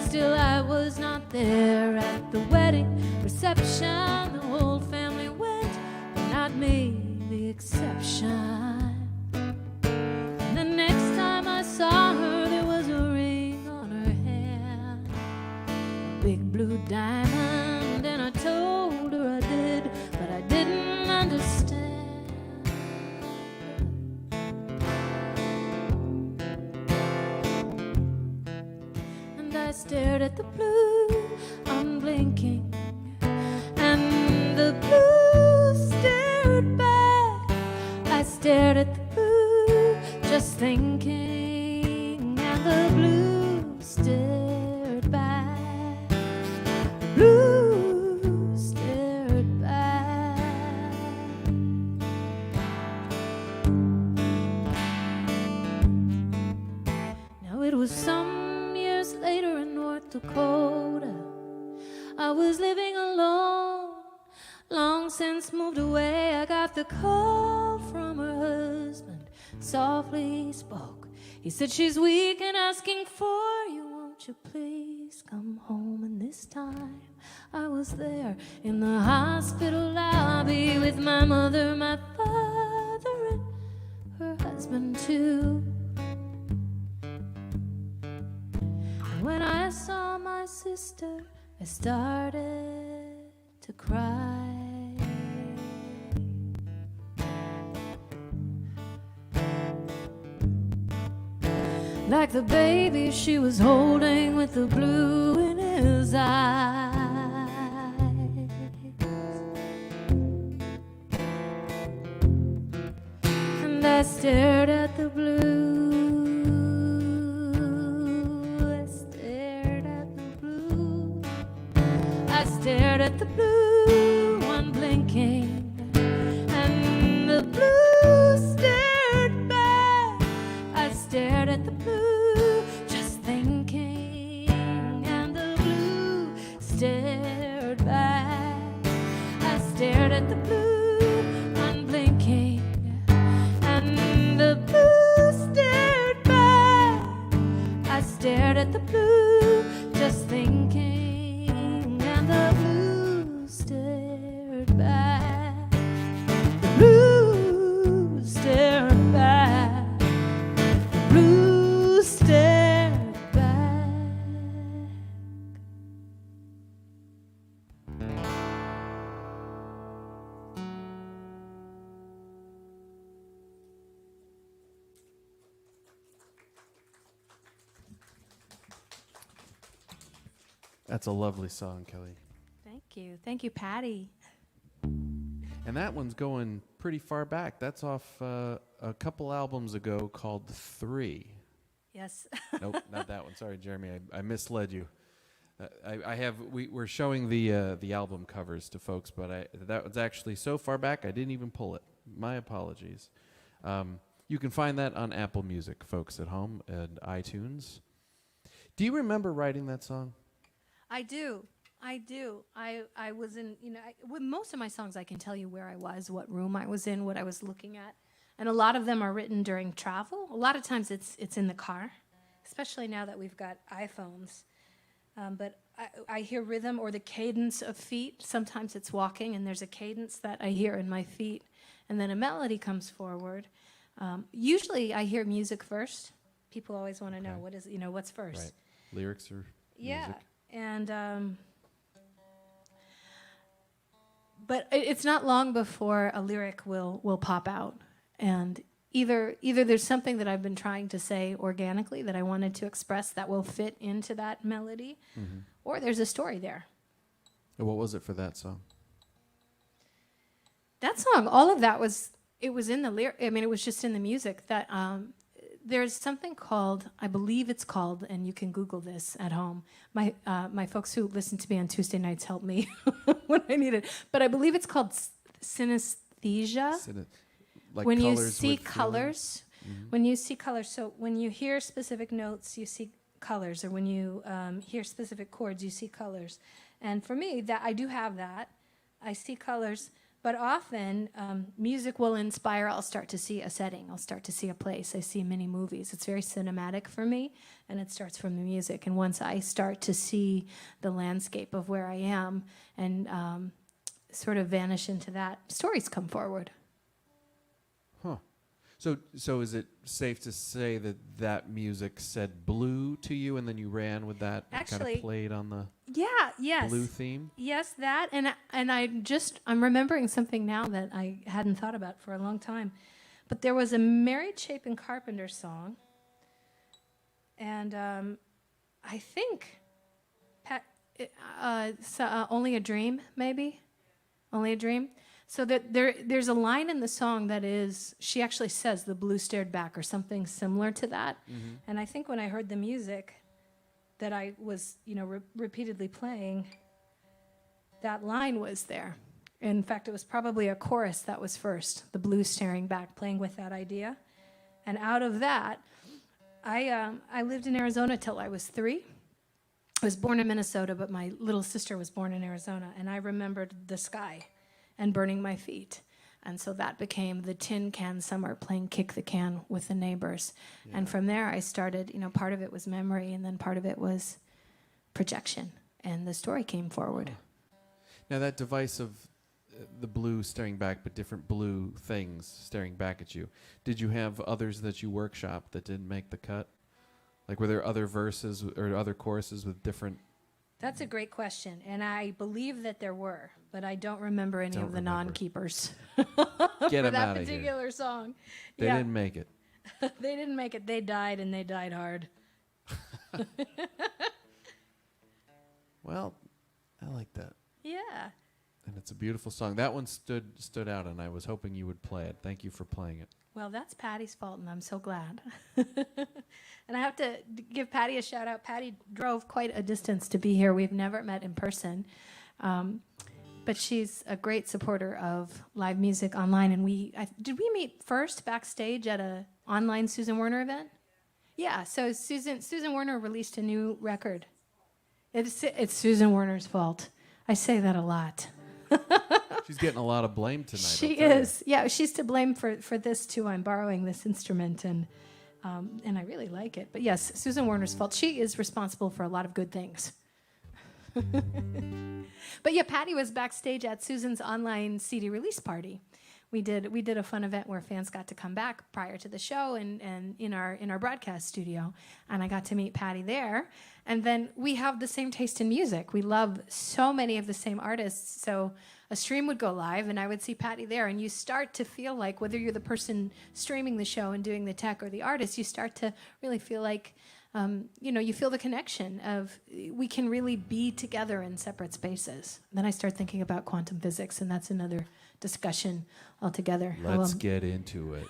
Still, I was not there at the wedding reception. The whole family went, but not me, the exception. And the next time I saw her, there was a ring on her hand, a big blue diamond, and I told her I did, but I didn't understand. And I stared at the blue, unblinking, and the blue stared back. I stared at the blue, just thinking, and the blue stared back. The blue stared back. Now it was some years later in North Dakota. I was living alone, long since moved away. I got the call from her husband, softly spoke. He said, she's weak and asking for you, won't you please come home? And this time I was there in the hospital lobby with my mother, my father, and her husband too. And when I saw my sister, I started to cry. Like the baby she was holding with the blue in his eyes. And I stared at the blue. I stared at the blue. I stared at the blue, unblinking, and the blue stared back. I stared at the blue, just thinking, and the blue stared back. I stared at the blue, unblinking, and the blue stared back. I stared at the blue, just thinking, and the blue stared back. The blue stared back. The blue stared back. That's a lovely song, Kelly. Thank you, Patty. And that one's going pretty far back. That's off a couple albums ago called 3. Yes. Nope, not that one. Sorry, Jeremy, I misled you. We're showing the album covers to folks, but that was actually so far back I didn't even pull it. My apologies. You can find that on Apple Music, folks at home, and iTunes. Do you remember writing that song? I do. I was in, with most of my songs, I can tell you where I was, what room I was in, what I was looking at. And a lot of them are written during travel. A lot of times it's in the car, especially now that we've got iPhones. But I hear rhythm or the cadence of feet. Sometimes it's walking, and there's a cadence that I hear in my feet. And then a melody comes forward. Usually I hear music first. People always want to know, what's first? Right. Lyrics or yeah. music? And but it's not long before a lyric will pop out, and either there's something that I've been trying to say organically that I wanted to express that will fit into that melody, or there's a story there. And what was it for that song? That song, all of that was in the lyric. I mean, it was just in the music. That there's something called, I believe it's called, and you can Google this at home. My folks who listen to me on Tuesday nights help me when I need it. But I believe it's called synesthesia. Like when you colors see with colors, when you see colors. So when you hear specific notes, you see colors, or when you hear specific chords, you see colors. And for me, that I do have that. I see colors, But often, music will inspire. I'll start to see a setting. I'll start to see a place. I see many movies. It's very cinematic for me, and it starts from the music. And once I start to see the landscape of where I am and sort of vanish into that, stories come forward. Huh. So is it safe to say that that music said blue to you, and then you ran with that and kind Actually, of played on the yes. blue theme? Yes, that, and I'm remembering something now that I hadn't thought about for a long time. But there was a Mary Chapin Carpenter song, and I think Only a Dream, maybe? Only a Dream? So that there's a line in the song that is, she actually says, the blue stared back, or something similar to that. Mm-hmm. And I think when I heard the music that I was, repeatedly playing, that line was there. In fact, it was probably a chorus that was first, the blue staring back, playing with that idea. And out of that, I lived in Arizona till I was 3. I was born in Minnesota, but my little sister was born in Arizona, and I remembered the sky and burning my feet. And so that became the tin can summer, playing kick the can with the neighbors. Yeah. And from there I started, part of it was memory, and then part of it was projection. And the story came forward. Now that device of the blue staring back, but different blue things staring back at you, did you have others that you workshopped that didn't make the cut? Like, were there other verses or other choruses with different... That's a great question, and I believe that there were, but I don't remember any of the non-keepers Get for that outta particular here. Song. They didn't make it. They didn't make it. They died, and they died hard. Well, I like that. Yeah. And it's a beautiful song. That one stood out, and I was hoping you would play it. Thank you for playing it. Well, that's Patty's fault, and I'm so glad. And I have to give Patty a shout out. Patty drove quite a distance to be here. We've never met in person. But she's a great supporter of live music online. And did we meet first backstage at a online Susan Werner event? Yeah, so Susan Werner released a new record. It's Susan Werner's fault. I say that a lot. She's getting a lot of blame tonight. She is. Yeah, she's to blame for this too. I'm borrowing this instrument, and I really like it. But yes, Susan Werner's fault. She is responsible for a lot of good things. But yeah, Patty was backstage at Susan's online CD release party. We did a fun event where fans got to come back prior to the show and in our broadcast studio, and I got to meet Patty there. And then we have the same taste in music. We love so many of the same artists. So a stream would go live, and I would see Patty there, and you start to feel like, whether you're the person streaming the show and doing the tech or the artist, you start to really feel like, you feel the connection of we can really be together in separate spaces. Then I start thinking about quantum physics, and that's another discussion altogether. Let's get into it.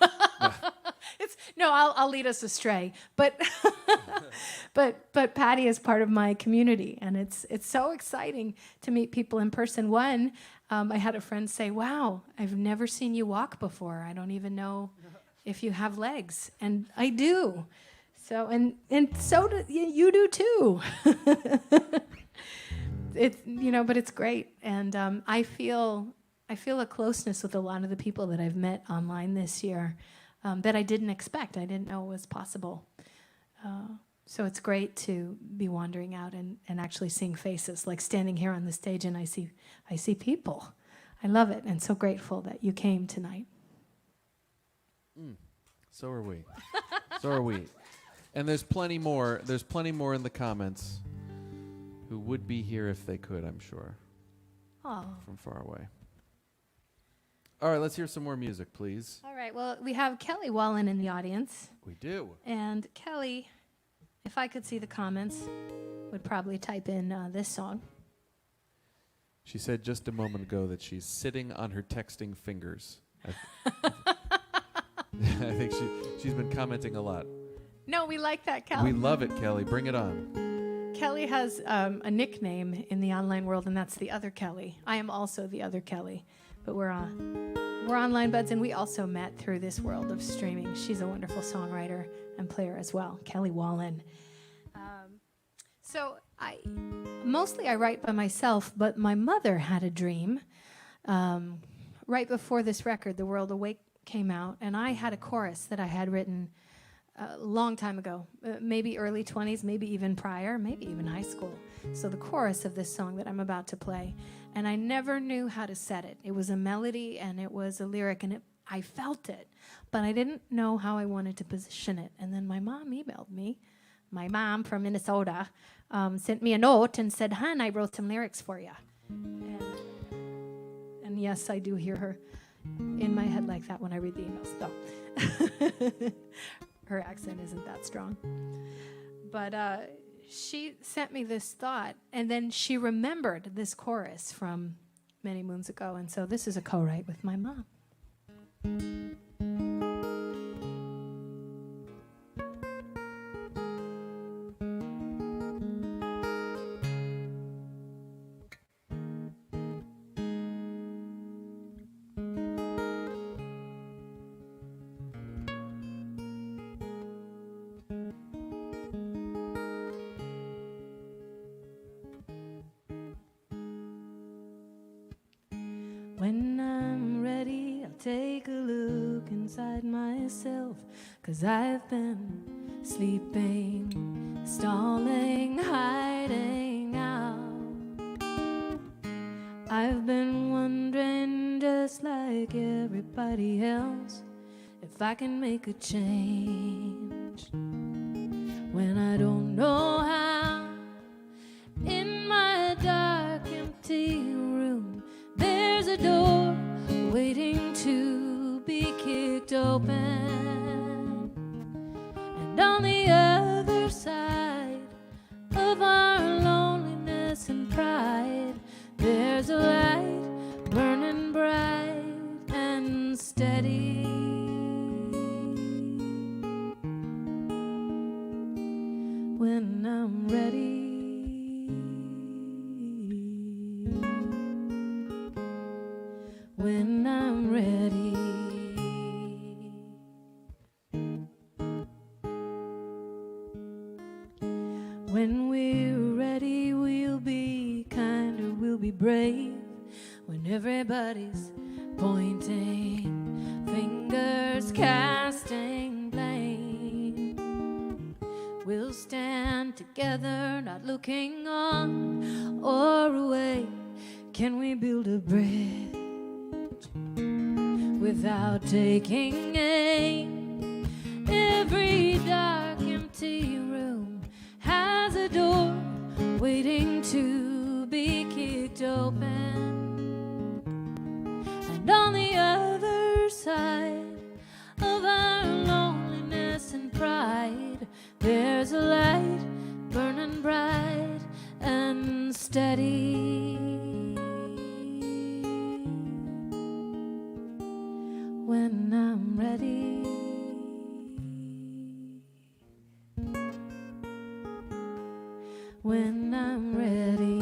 I'll lead us astray, but but Patty is part of my community, and it's so exciting to meet people in person. One, I had a friend say, "Wow, I've never seen you walk before. I don't even know if you have legs," and I do. So and so do you do too. But it's great, and I feel a closeness with a lot of the people that I've met online this year that I didn't expect. I didn't know was possible. So it's great to be wandering out and actually seeing faces, like standing here on the stage and I see people. I love it, and so grateful that you came tonight. So are we. So are we. And there's plenty more. There's plenty more in the comments who would be here if they could, I'm sure. Oh. From far away. All right, let's hear some more music, please. All right, well, we have Kellie Wallen in the audience. We do. And Kellie, if I could see the comments, would probably type in this song. She said just a moment ago that she's sitting on her texting fingers. I think she's been commenting a lot. No, we like that, Kellie. We love it, Kellie. Bring it on. Kellie has a nickname in the online world, and that's the other Kellie. I am also the other Kellie, but we're online buds, and we also met through this world of streaming. She's a wonderful songwriter and player as well, Kellie Wallen. So I mostly write by myself, but my mother had a dream right before this record, The World Awake came out, and I had a chorus that I had written a long time ago, maybe early 20s, maybe even prior, maybe even high school. So the chorus of this song that I'm about to play, and I never knew how to set it. It was a melody and it was a lyric, and I felt it, but I didn't know how I wanted to position it. And then my mom emailed me. My mom from Minnesota sent me a note and said, "Hon, I wrote some lyrics for you." And yes, I do hear her in my head like that when I read the emails, though. Her accent isn't that strong. But she sent me this thought, and then she remembered this chorus from many moons ago. And so this is a co-write with my mom. When I'm ready, I'll take a look inside myself, 'cause I've been sleeping, stalling, hiding out. I've been wondering, just like everybody else, if I can make a change when I don't know how. In my dark, empty room, there's a door waiting to be kicked open. And on the other side of our loneliness and pride, there's a light burning bright and steady. When I'm ready, when I'm ready. When we're ready, we'll be kinder, we'll be brave. When everybody's pointing fingers, casting blame, we'll stand together, not looking on or away. Can we build a bridge without taking aim? Every dark, empty room has a door waiting to be kicked open. And on the other side of our loneliness and pride, there's a light burning bright and steady. When I'm ready, when I'm ready.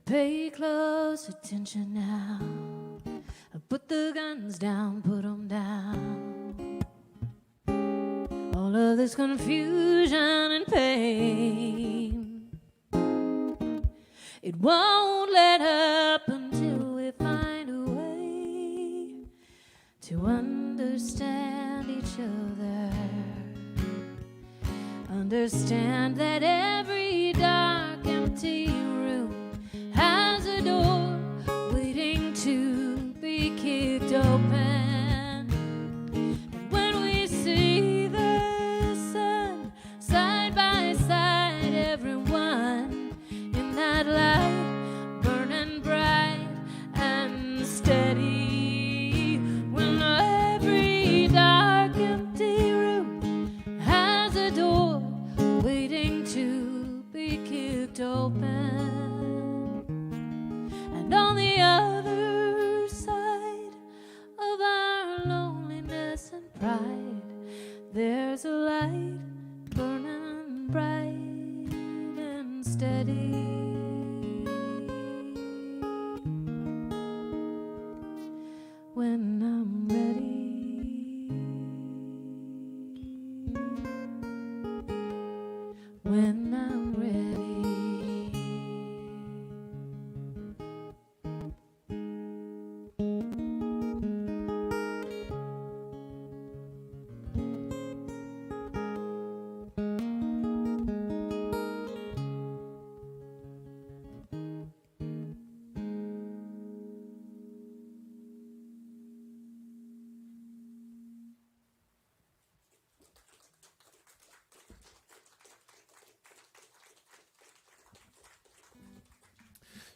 Pay close attention now. Put the guns down, put them down. All of this confusion and pain, it won't let up until we find a way to understand each other. Understand that every dark, empty room has a door waiting to be kicked open. And when we see the sun side by side, everyone in that light burning bright and steady. When every dark, empty room has a door waiting to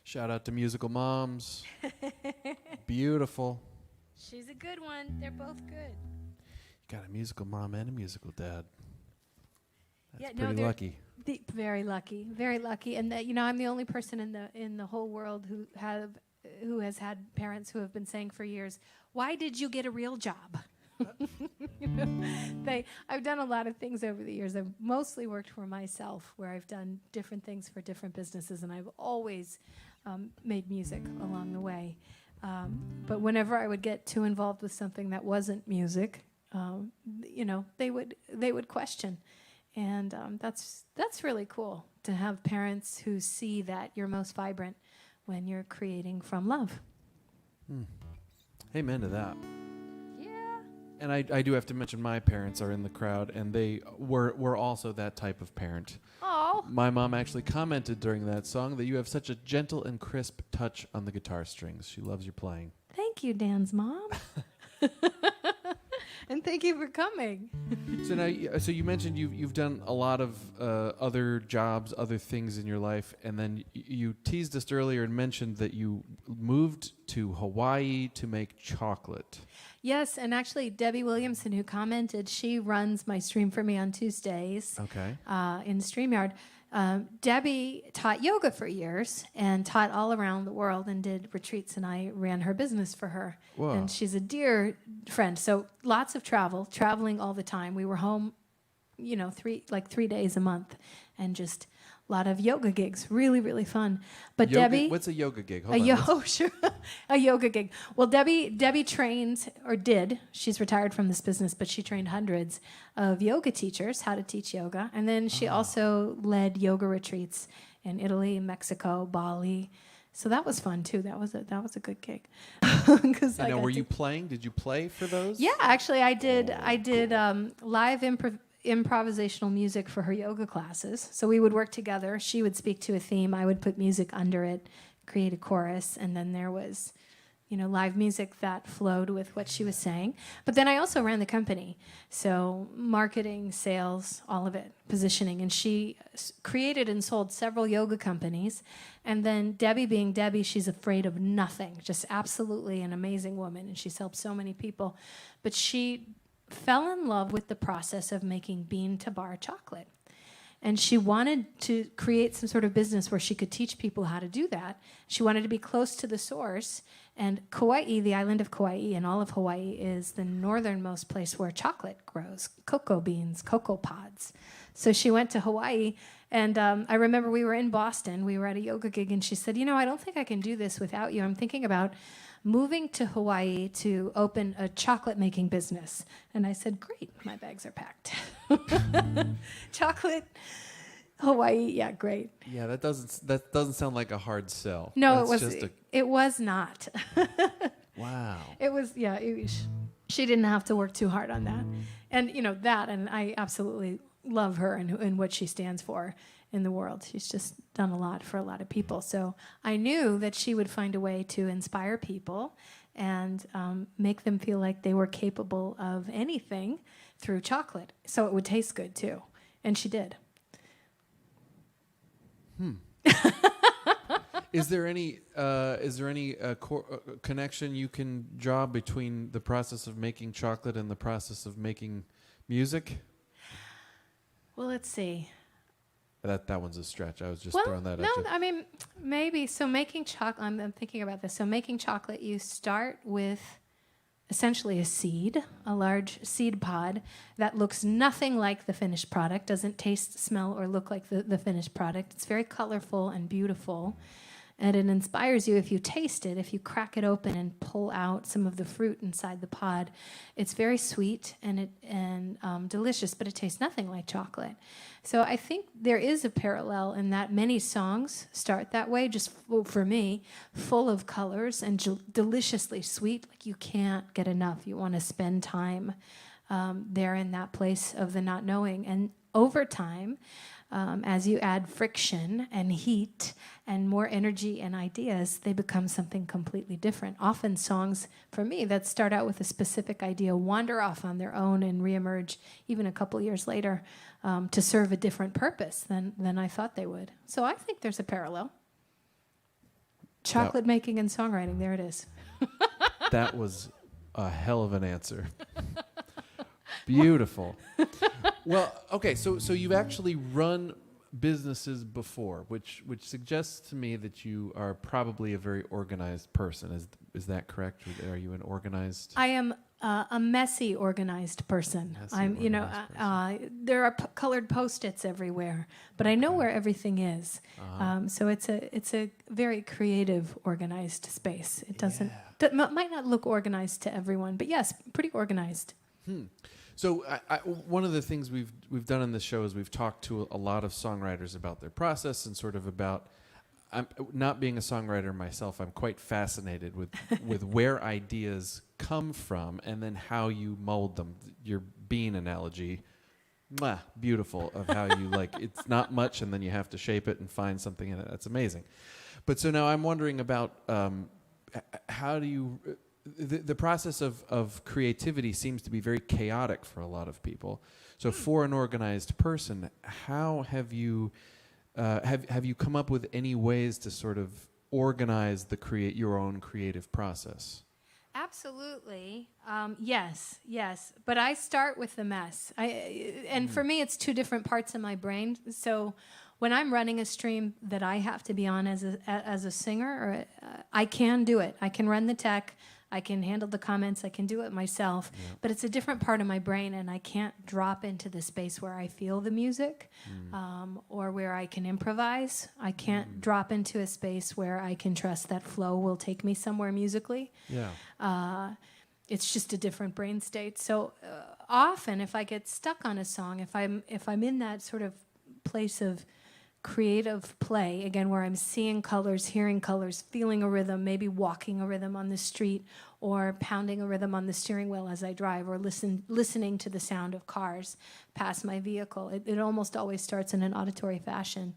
Shout out to musical moms. Beautiful. She's a good one. They're both good. You got a musical mom and a musical dad. That's Yeah, pretty lucky. Very lucky, very lucky. And that, I'm the only person in the whole world who has had parents who have been saying for years, "Why did you get a real job?" I've done a lot of things over the years. I've mostly worked for myself, where I've done different things for different businesses, and I've always made music along the way. But whenever I would get too involved with something that wasn't music, they would question. And that's really cool to have parents who see that you're most vibrant when you're creating from love. Amen to that. Yeah. And I do have to mention my parents are in the crowd, and they were also that type of parent. Oh. My mom actually commented during that song that you have such a gentle and crisp touch on the guitar strings. She loves your playing. Thank you, Dan's mom. And thank you for coming. So now, so you mentioned you've done a lot of other jobs, other things in your life, and then you teased us earlier and mentioned that you moved to Hawaii to make chocolate. Yes, and actually Debbie Williamson, who commented, she runs my stream for me on Tuesdays. Okay. In StreamYard. Debbie taught yoga for years and taught all around the world and did retreats, and I ran her business for her. Whoa. And she's a dear friend. So lots of traveling all the time. We were home, 3 days a month, and just a lot of yoga gigs. Really, really fun. But Debbie, what's a yoga gig? Sure. A yoga gig. Well, Debbie trained, or did. She's retired from this business, but she trained hundreds of yoga teachers how to teach yoga, and then she also led yoga retreats in Italy, Mexico, Bali. So that was fun too. That was a good gig. Now, were you playing? Did you play for those? Yeah, actually, I did. I did live improvisational music for her yoga classes. So we would work together. She would speak to a theme. I would put music under it, create a chorus, and then there was, live music that flowed with what she was saying. But then I also ran the company. So marketing, sales, all of it, positioning. And she created and sold several yoga companies. And then Debbie being Debbie, she's afraid of nothing. Just absolutely an amazing woman. And she's helped so many people. But she fell in love with the process of making bean-to-bar chocolate. And she wanted to create some sort of business where she could teach people how to do that. She wanted to be close to the source. And Kauai, the island of Kauai and all of Hawaii, is the northernmost place where chocolate grows, cocoa beans, cocoa pods. So she went to Hawaii, and I remember we were in Boston. We were at a yoga gig, and she said, I don't think I can do this without you. I'm thinking about moving to Hawaii to open a chocolate-making business. And I said, great, my bags are packed. Chocolate, Hawaii, yeah, great. Yeah, that doesn't sound like a hard sell. No, That's it was not. Wow. It was, yeah, she didn't have to work too hard on that. And, and I absolutely love her and what she stands for in the world. She's just done a lot for a lot of people. So I knew that she would find a way to inspire people and make them feel like they were capable of anything through chocolate. So it would taste good too. And she did. Is there any connection you can draw between the process of making chocolate and the process of making music? Well, let's see. That one's a stretch. I was just throwing that at you. No, I mean, maybe. So making chocolate, I'm thinking about this. So making chocolate, you start with essentially a seed, a large seed pod that looks nothing like the finished product, doesn't taste, smell, or look like the finished product. It's very colorful and beautiful. And it inspires you if you taste it, if you crack it open and pull out some of the fruit inside the pod. It's very sweet and delicious, but it tastes nothing like chocolate. So I think there is a parallel in that many songs start that way, just for me, full of colors and deliciously sweet. Like you can't get enough. You want to spend time there in that place of the not knowing. And over time, as you add friction and heat and more energy and ideas, they become something completely different. Often songs, for me, that start out with a specific idea wander off on their own and reemerge even a couple years later to serve a different purpose than I thought they would. So I think there's a parallel. Chocolate making and songwriting. There it is. That was a hell of an answer. Beautiful. Well, okay, so you've actually run businesses before, which suggests to me that you are probably a very organized person. Is that correct? Are you an organized? I am a messy, organized person. There are colored Post-its everywhere, but I know where everything is. So it's a very creative, organized space. It doesn't might not look organized to everyone, but yes, pretty organized. So one of the things we've done in this show is we've talked to a lot of songwriters about their process and sort of about. I'm not being a songwriter myself. I'm quite fascinated with where ideas come from and then how you mold them. Your bean analogy, beautiful, of how you it's not much and then you have to shape it and find something in it. That's amazing. But so now I'm wondering about how do you. The process of creativity seems to be very chaotic for a lot of people. So for an organized person, how have you come up with any ways to sort of organize your own creative process? Absolutely. Yes. But I start with the mess. For me, it's two different parts of my brain. So when I'm running a stream that I have to be on as a singer, I can do it. I can run the tech. I can handle the comments. I can do it myself. Yeah. But it's a different part of my brain, and I can't drop into the space where I feel the music or where I can improvise. I can't drop into a space where I can trust that flow will take me somewhere musically. Yeah. It's just a different brain state. So often, if I get stuck on a song, if I'm in that sort of place of creative play, again, where I'm seeing colors, hearing colors, feeling a rhythm, maybe walking a rhythm on the street or pounding a rhythm on the steering wheel as I drive or listening to the sound of cars pass my vehicle. It almost always starts in an auditory fashion.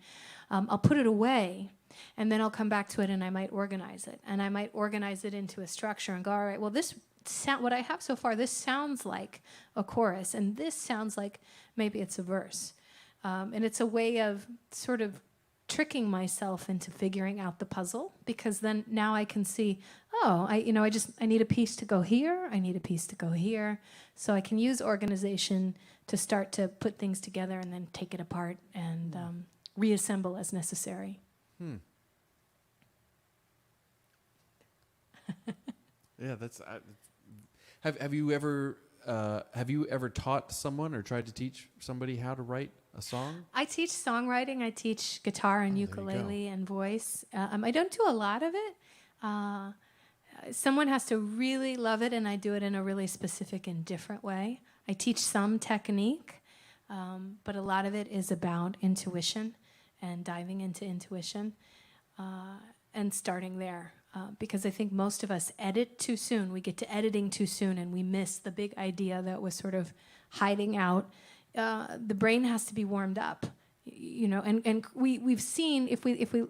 I'll put it away, and then I'll come back to it, and I might organize it. And I might organize it into a structure and go, all right, well, what I have so far, this sounds like a chorus, and this sounds like maybe it's a verse. And it's a way of sort of tricking myself into figuring out the puzzle, because then now I can see, I need a piece to go here, I need a piece to go here. So I can use organization to start to put things together and then take it apart and reassemble as necessary. Yeah, that's. Have you ever taught someone or tried to teach somebody how to write a song? I teach songwriting. I teach guitar and ukulele and voice. I don't do a lot of it. Someone has to really love it, and I do it in a really specific and different way. I teach some technique, but a lot of it is about intuition and diving into intuition and starting there. Because I think most of us edit too soon. We get to editing too soon, and we miss the big idea that was sort of hiding out. The brain has to be warmed up, and we've seen,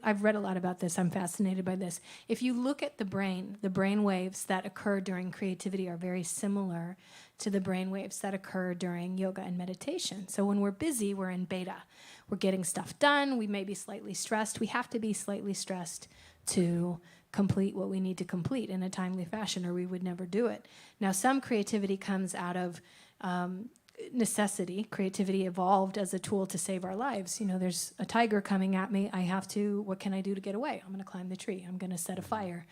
I've read a lot about this. I'm fascinated by this. If you look at the brain waves that occur during creativity are very similar to the brain waves that occur during yoga and meditation. So when we're busy, we're in beta. We're getting stuff done. We may be slightly stressed. We have to be slightly stressed to complete what we need to complete in a timely fashion, or we would never do it. Now, some creativity comes out of necessity. Creativity evolved as a tool to save our lives. There's a tiger coming at me. What can I do to get away? I'm going to climb the tree. I'm going to set a fire.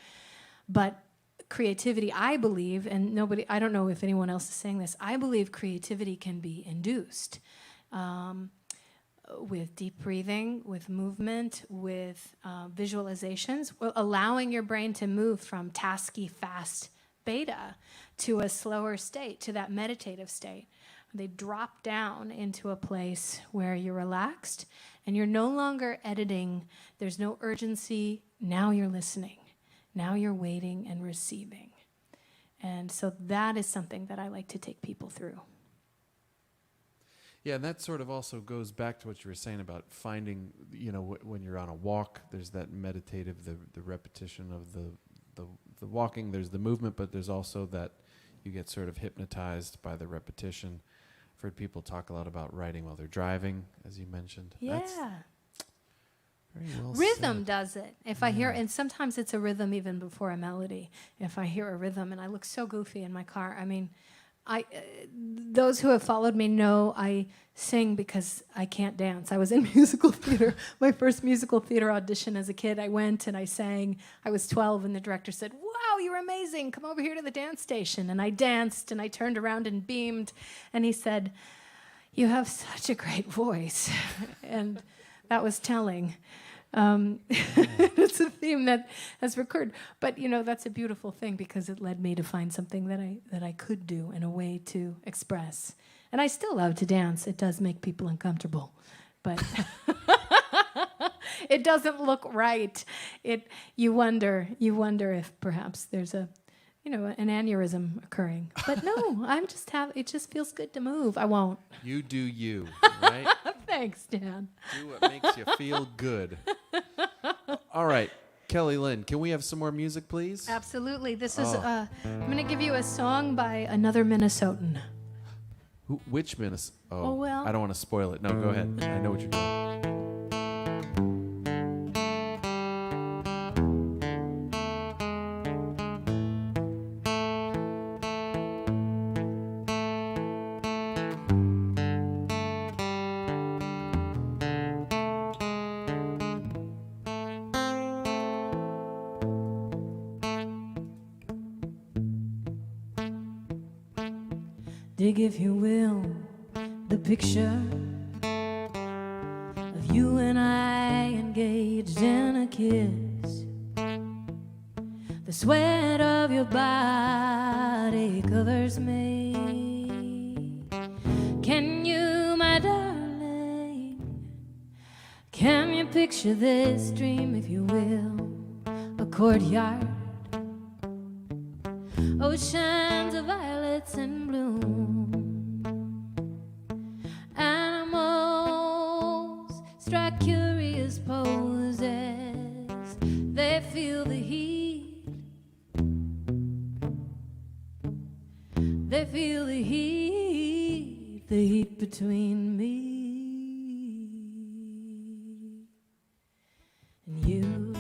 But creativity, I believe, and I don't know if anyone else is saying this, I believe creativity can be induced. With deep breathing, with movement, with visualizations, allowing your brain to move from tasky, fast beta to a slower state, to that meditative state. They drop down into a place where you're relaxed and you're no longer editing. There's no urgency. Now you're listening. Now you're waiting and receiving. And so that is something that I like to take people through. Yeah, and that sort of also goes back to what you were saying about finding, when you're on a walk, there's that meditative, the repetition of the walking, there's the movement, but there's also that you get sort of hypnotized by the repetition. I've heard people talk a lot about writing while they're driving, as you mentioned. Yeah. That's Very well Rhythm said. does it. If I hear, and sometimes it's a rhythm even before a melody. If I hear a rhythm, and I look so goofy in my car. I mean, those who have followed me know I sing because I can't dance. I was in musical theater. My first musical theater audition as a kid, I went and I sang. I was 12, and the director said, "Wow, you're amazing. Come over here to the dance station." And I danced, and I turned around and beamed, and he said, "You have such a great voice." And that was telling. It's a theme that has recurred, but that's a beautiful thing because it led me to find something that I could do in a way to express. And I still love to dance. It does make people uncomfortable, but it doesn't look right. You wonder if perhaps there's an aneurysm occurring. But no, it just feels good to move. I won't. You do you, right? Thanks, Dan. Do what makes you feel good. All right, Kellie Lin, can we have some more music, please? Absolutely. This is, I'm going to give you a song by another Minnesotan. Which Minnesota? Oh, well. I don't want to spoil it. No, go ahead. I know what you're doing. Dig, if you will, the picture of you and I engaged in a kiss. The sweat of your body covers me. Can you, my darling, can you picture this dream, if you will? A courtyard, oceans of violets in bloom. Animals strike curious poses. They feel the heat. They feel the heat between me and you.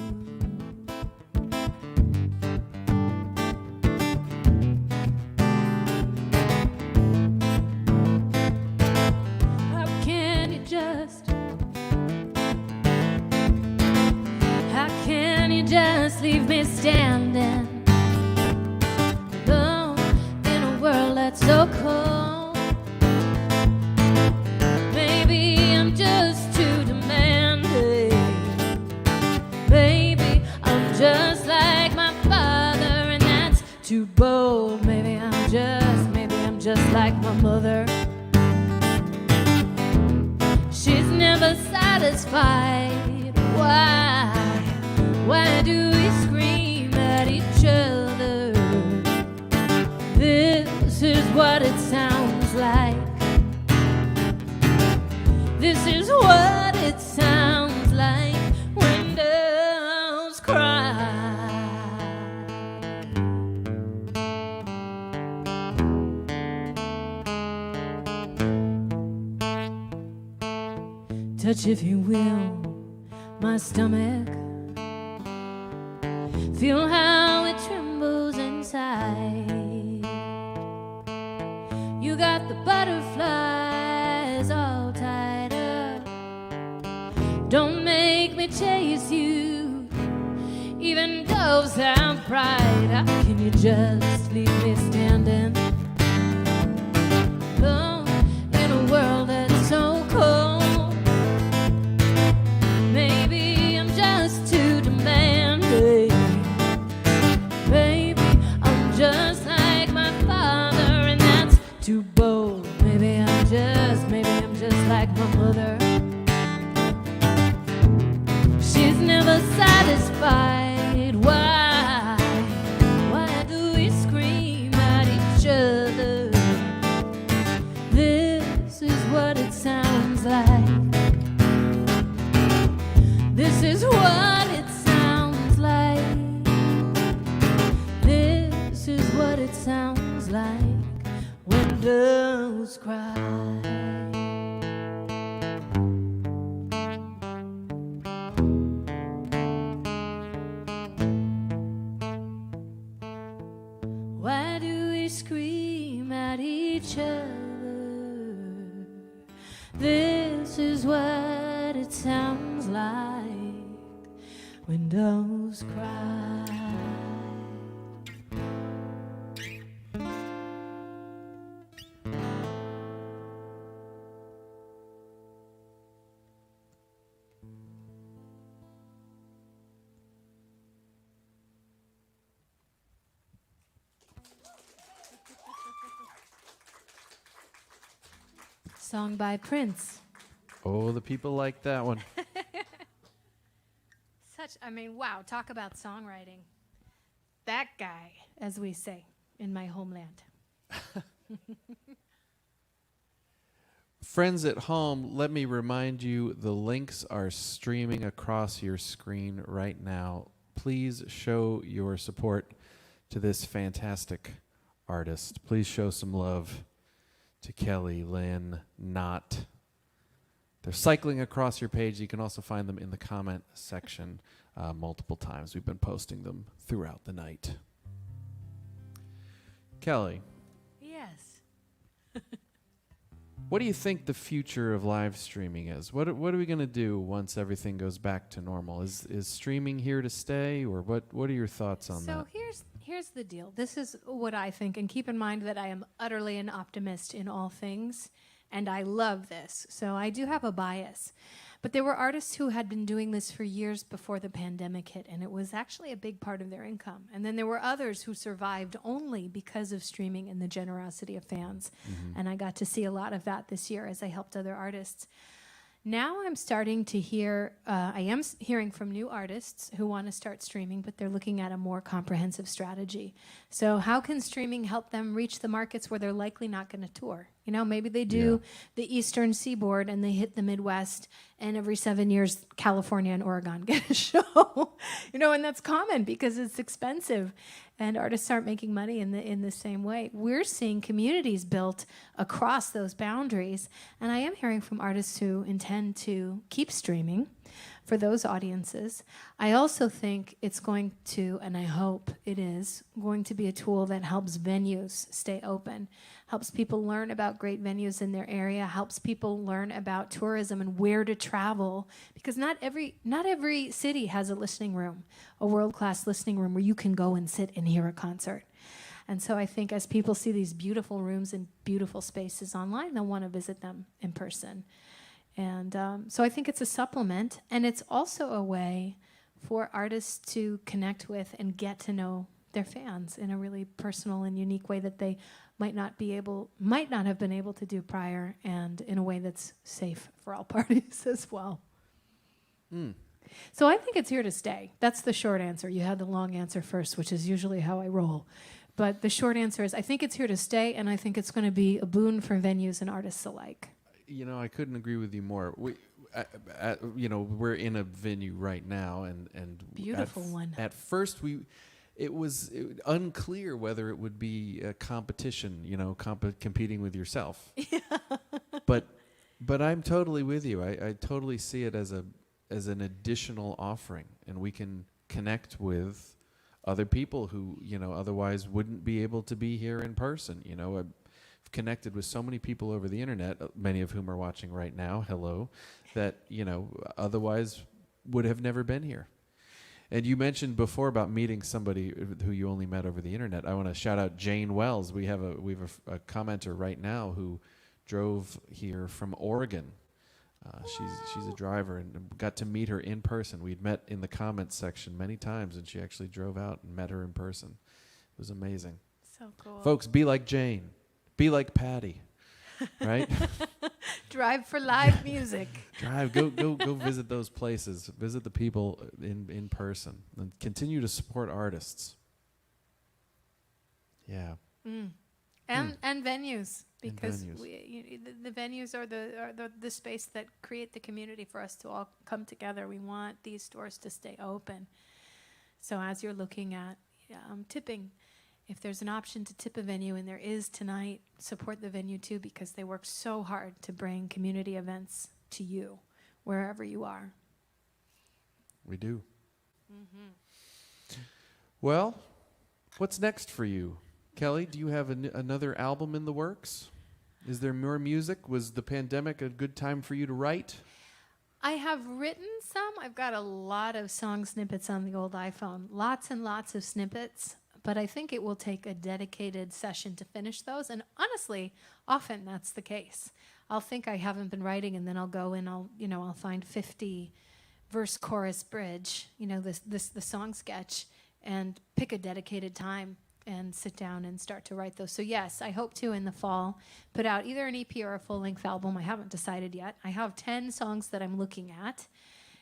Just leave me standing alone in a world that's so cold. Maybe I'm just too demanding. Maybe I'm just like my father, and that's too bold. Maybe I'm just like my mother. She's never satisfied. Why do we scream at each other? This is what it sounds like. This is what it sounds like when doves cry. Touch, if you will, my stomach. Feel how it trembles inside. You got the butterflies all tied up. Don't make me chase you. Even doves have pride. How can you just leave me standing alone in a world that's so cold? Maybe I'm just too demanding. Just like my father, and that's too bold. Maybe I'm just like my mother. She's never satisfied. Why do we scream at each other? This is what it sounds like. This is what it sounds like. This is what it sounds like when doves cry. each other. This is what it sounds like when doves cry. Song by Prince. Oh, the people like that one. Wow, talk about songwriting. That guy, as we say in my homeland. Friends at home, let me remind you, the links are streaming across your screen right now. Please show your support to this fantastic artist. Please show some love to Kellie Lin Knott. They're cycling across your page. You can also find them in the comment section multiple times. We've been posting them throughout the night. Kellie, Yes. what do you think the future of live streaming is? What are we going to do once everything goes back to normal? Is streaming here to stay, or what are your thoughts on that? So here's the deal. This is what I think, and keep in mind that I am utterly an optimist in all things, and I love this. So I do have a bias. But there were artists who had been doing this for years before the pandemic hit, and it was actually a big part of their income. And then there were others who survived only because of streaming and the generosity of fans. Mm-hmm. And I got to see a lot of that this year as I helped other artists. Now I'm starting to hear, hearing from new artists who want to start streaming, but they're looking at a more comprehensive strategy. So how can streaming help them reach the markets where they're likely not going to tour? You know, maybe they do the Eastern Seaboard and they hit the Midwest, and every 7 years, California and Oregon get a show. You know, and that's common because it's expensive, and artists aren't making money in the same way. We're seeing communities built across those boundaries, and I am hearing from artists who intend to keep streaming for those audiences. I also think it's going to, and I hope it is, going to be a tool that helps venues stay open, helps people learn about great venues in their area, helps people learn about tourism and where to travel, because not every city has a listening room, a world-class listening room where you can go and sit and hear a concert. And so I think as people see these beautiful rooms and beautiful spaces online, they'll want to visit them in person. And so I think it's a supplement, and it's also a way for artists to connect with and get to know their fans in a really personal and unique way that they might not have been able to do prior, and in a way that's safe for all parties as well. So I think it's here to stay. That's the short answer. You had the long answer first, which is usually how I roll. But the short answer is I think it's here to stay, and I think it's going to be a boon for venues and artists alike. You know, I couldn't agree with you more. We're in a venue right now, and Beautiful one. At first, it was unclear whether it would be a competition, competing with yourself. Yeah. But I'm totally with you. I totally see it as an additional offering, and we can connect with other people who otherwise wouldn't be able to be here in person. I've connected with so many people over the internet, many of whom are watching right now. Hello, that otherwise would have never been here. And you mentioned before about meeting somebody who you only met over the internet. I want to shout out Jane Wells. We have a commenter right now who drove here from Oregon. She's a driver, and got to meet her in person. We'd met in the comments section many times, and she actually drove out and met her in person. It was amazing. So cool. Folks, be like Jane. Be like Patty, right? Drive for live music. Drive, go visit those places. Visit the people in person, and continue to support artists. Yeah. And venues, because venues. The venues are the space that create the community for us to all come together. We want these stores to stay open. So as you're looking at tipping, if there's an option to tip a venue, and there is tonight, support the venue too, because they work so hard to bring community events to you, wherever you are. We do. Well, what's next for you? Kelly, do you have another album in the works? Is there more music? Was the pandemic a good time for you to write? I have written some. I've got a lot of song snippets on the old iPhone. Lots and lots of snippets. But I think it will take a dedicated session to finish those. And honestly, often that's the case. I'll think I haven't been writing, and then I'll go and I'll find 50 verse, chorus, bridge, the song sketch, and pick a dedicated time and sit down and start to write those. So yes, I hope to in the fall put out either an EP or a full-length album. I haven't decided yet. I have 10 songs that I'm looking at.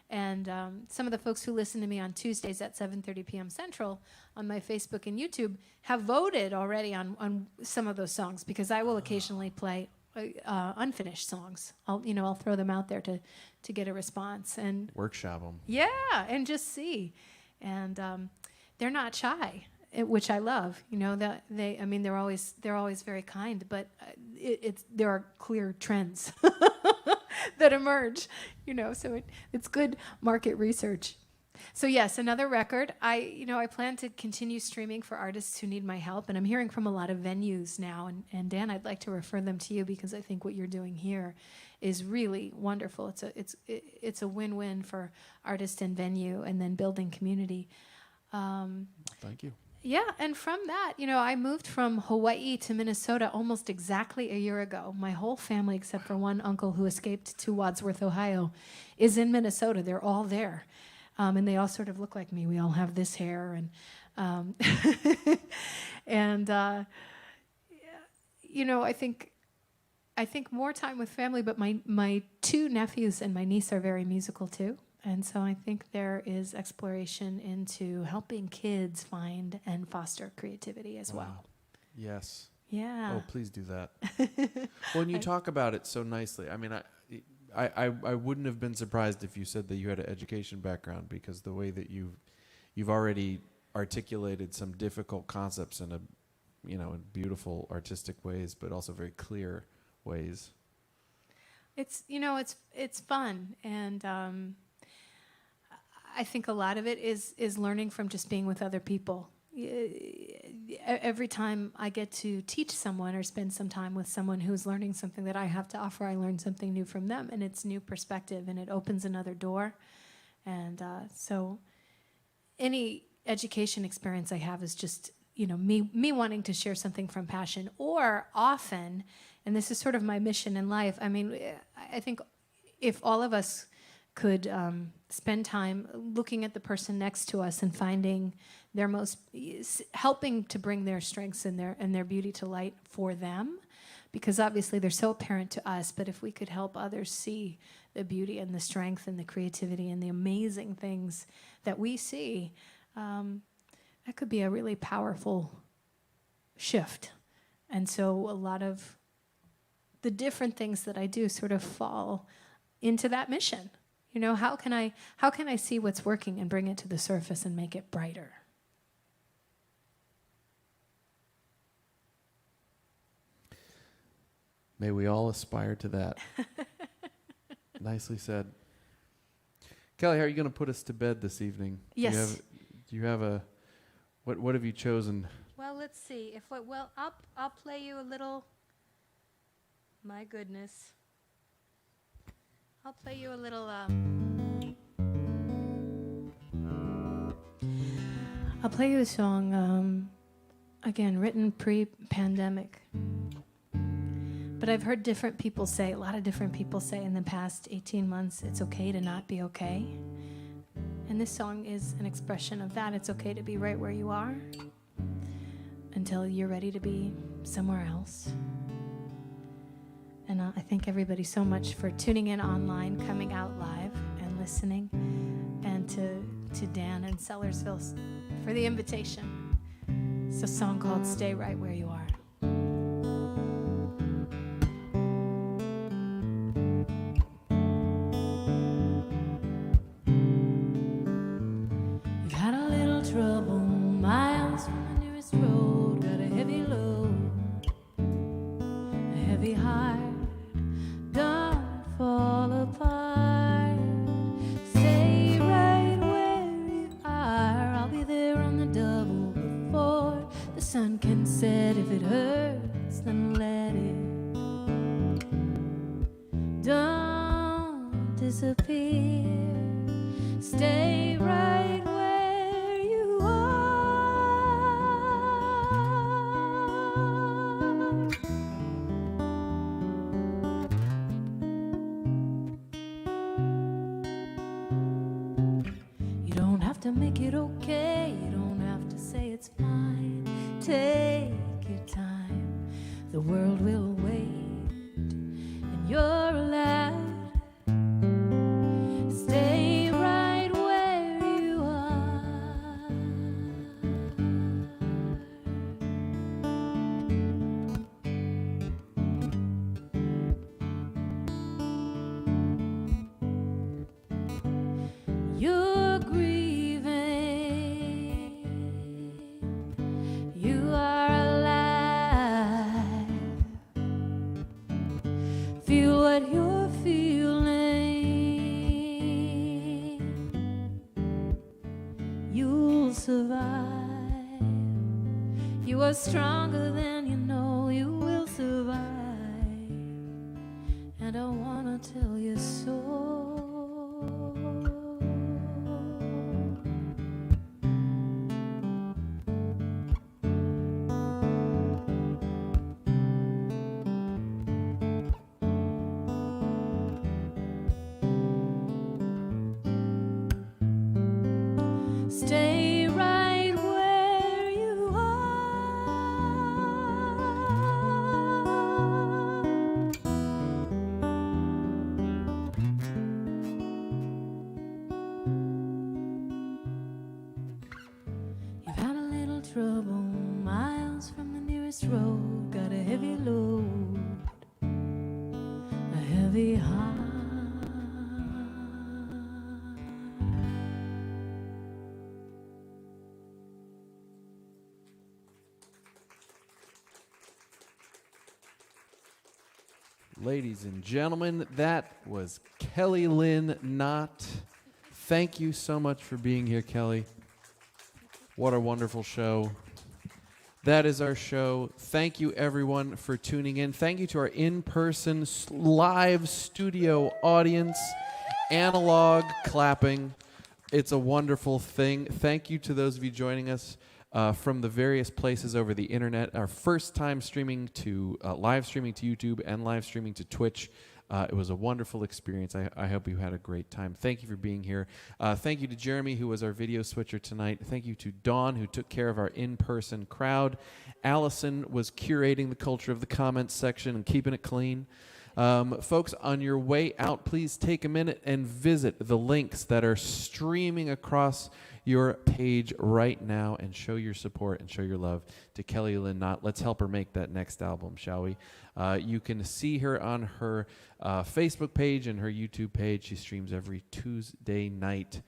And some of the folks who listen to me on Tuesdays at 7:30 p.m. Central on my Facebook and YouTube have voted already on some of those songs, because I will occasionally play unfinished songs. I'll throw them out there to get a response and workshop them. Yeah, and just see. And they're not shy, which I love. That they're always very kind, but there are clear trends that emerge. So it's good market research. So yes, another record. I plan to continue streaming for artists who need my help, and I'm hearing from a lot of venues now. And Dan, I'd like to refer them to you, because I think what you're doing here is really wonderful. It's a win-win for artist and venue, and then building community. Thank you. Yeah, and from that, I moved from Hawaii to Minnesota almost exactly a year ago. My whole family, except for one uncle who escaped to Wadsworth, Ohio, is in Minnesota. They're all there. And they all sort of look like me. We all have this hair, and and I think more time with family. But my two nephews and my niece are very musical too, and so I think there is exploration into helping kids find and foster creativity as well. Yes. Yeah. Oh, please do that. Well, and you talk about it so nicely. I mean, I wouldn't have been surprised if you said that you had an education background, because the way that you've already articulated some difficult concepts in in beautiful artistic ways, but also very clear ways. It's fun, and I think a lot of it is learning from just being with other people. Every time I get to teach someone or spend some time with someone who's learning something that I have to offer, I learn something new from them, and it's new perspective, and it opens another door. And so any education experience I have is just, me wanting to share something from passion, or often, and this is sort of my mission in life, I think if all of us could spend time looking at the person next to us and finding helping to bring their strengths and their beauty to light for them, because obviously they're so apparent to us, but if we could help others see the beauty and the strength and the creativity and the amazing things that we see, that could be a really powerful shift. And so a lot of the different things that I do sort of fall into that mission. How can I see what's working and bring it to the surface and make it brighter? May we all aspire to that. Nicely said. Kelly, how are you going to put us to bed this evening? Yes. Do you have what have you chosen? Well, let's see. I'll play you a little. My goodness. I'll play you a little. I'll play you a song, again, written pre-pandemic. But I've heard a lot of different people say in the past 18 months, it's okay to not be okay. And this song is an expression of that. It's okay to be right where you are until you're ready to be somewhere else. And I thank everybody so much for tuning in online, coming out live, and listening, and to Dan and Sellersville for the invitation. It's a song called Stay Right Where You Are. You've had a little trouble, miles from the nearest road, got a heavy load, a heavy heart. Don't fall apart. Stay right where you are. I'll be there on the double before the sun can set. If it hurts, then let it. Don't disappear. Stay right where you are. You don't have to make it okay. You don't have to say it's fine. Take your time. The world will wait, and you're allowed. Stay right where you are. You're grieving. You are alive. Feel what you're feeling. You'll survive. You are stronger than you know. You will survive. And I wanna tell you so. Stay right where you are. You've had a little trouble, miles from the nearest road. Got a heavy load, a heavy heart. Ladies and gentlemen, that was Kellie Lin Knott. Thank you so much for being here, Kellie. What a wonderful show. That is our show. Thank you, everyone, for tuning in. Thank you to our in-person live studio audience. Analog clapping. It's a wonderful thing. Thank you to those of you joining us from the various places over the internet. Our first time streaming to live streaming to YouTube and live streaming to Twitch. It was a wonderful experience. I hope you had a great time. Thank you for being here. Thank you to Jeremy, who was our video switcher tonight. Thank you to Dawn, who took care of our in-person crowd. Alyson was curating the culture of the comments section and keeping it clean. Folks, on your way out, please take a minute and visit the links that are streaming across your page right now and show your support and show your love to Kellie Lin Knott. Let's help her make that next album, shall we? You can see her on her Facebook page and her YouTube page. She streams every Tuesday night.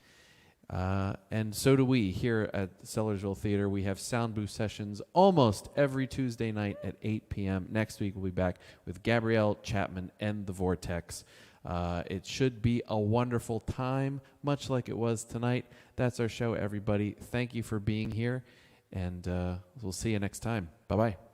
And so do we here at Sellersville Theater. We have Soundbooth Sessions almost every Tuesday night at 8 p.m. Next week we'll be back with Gabrielle Chapman and The Vortex. It should be a wonderful time, much like it was tonight. That's our show, everybody. Thank you for being here, and we'll see you next time. Bye-bye.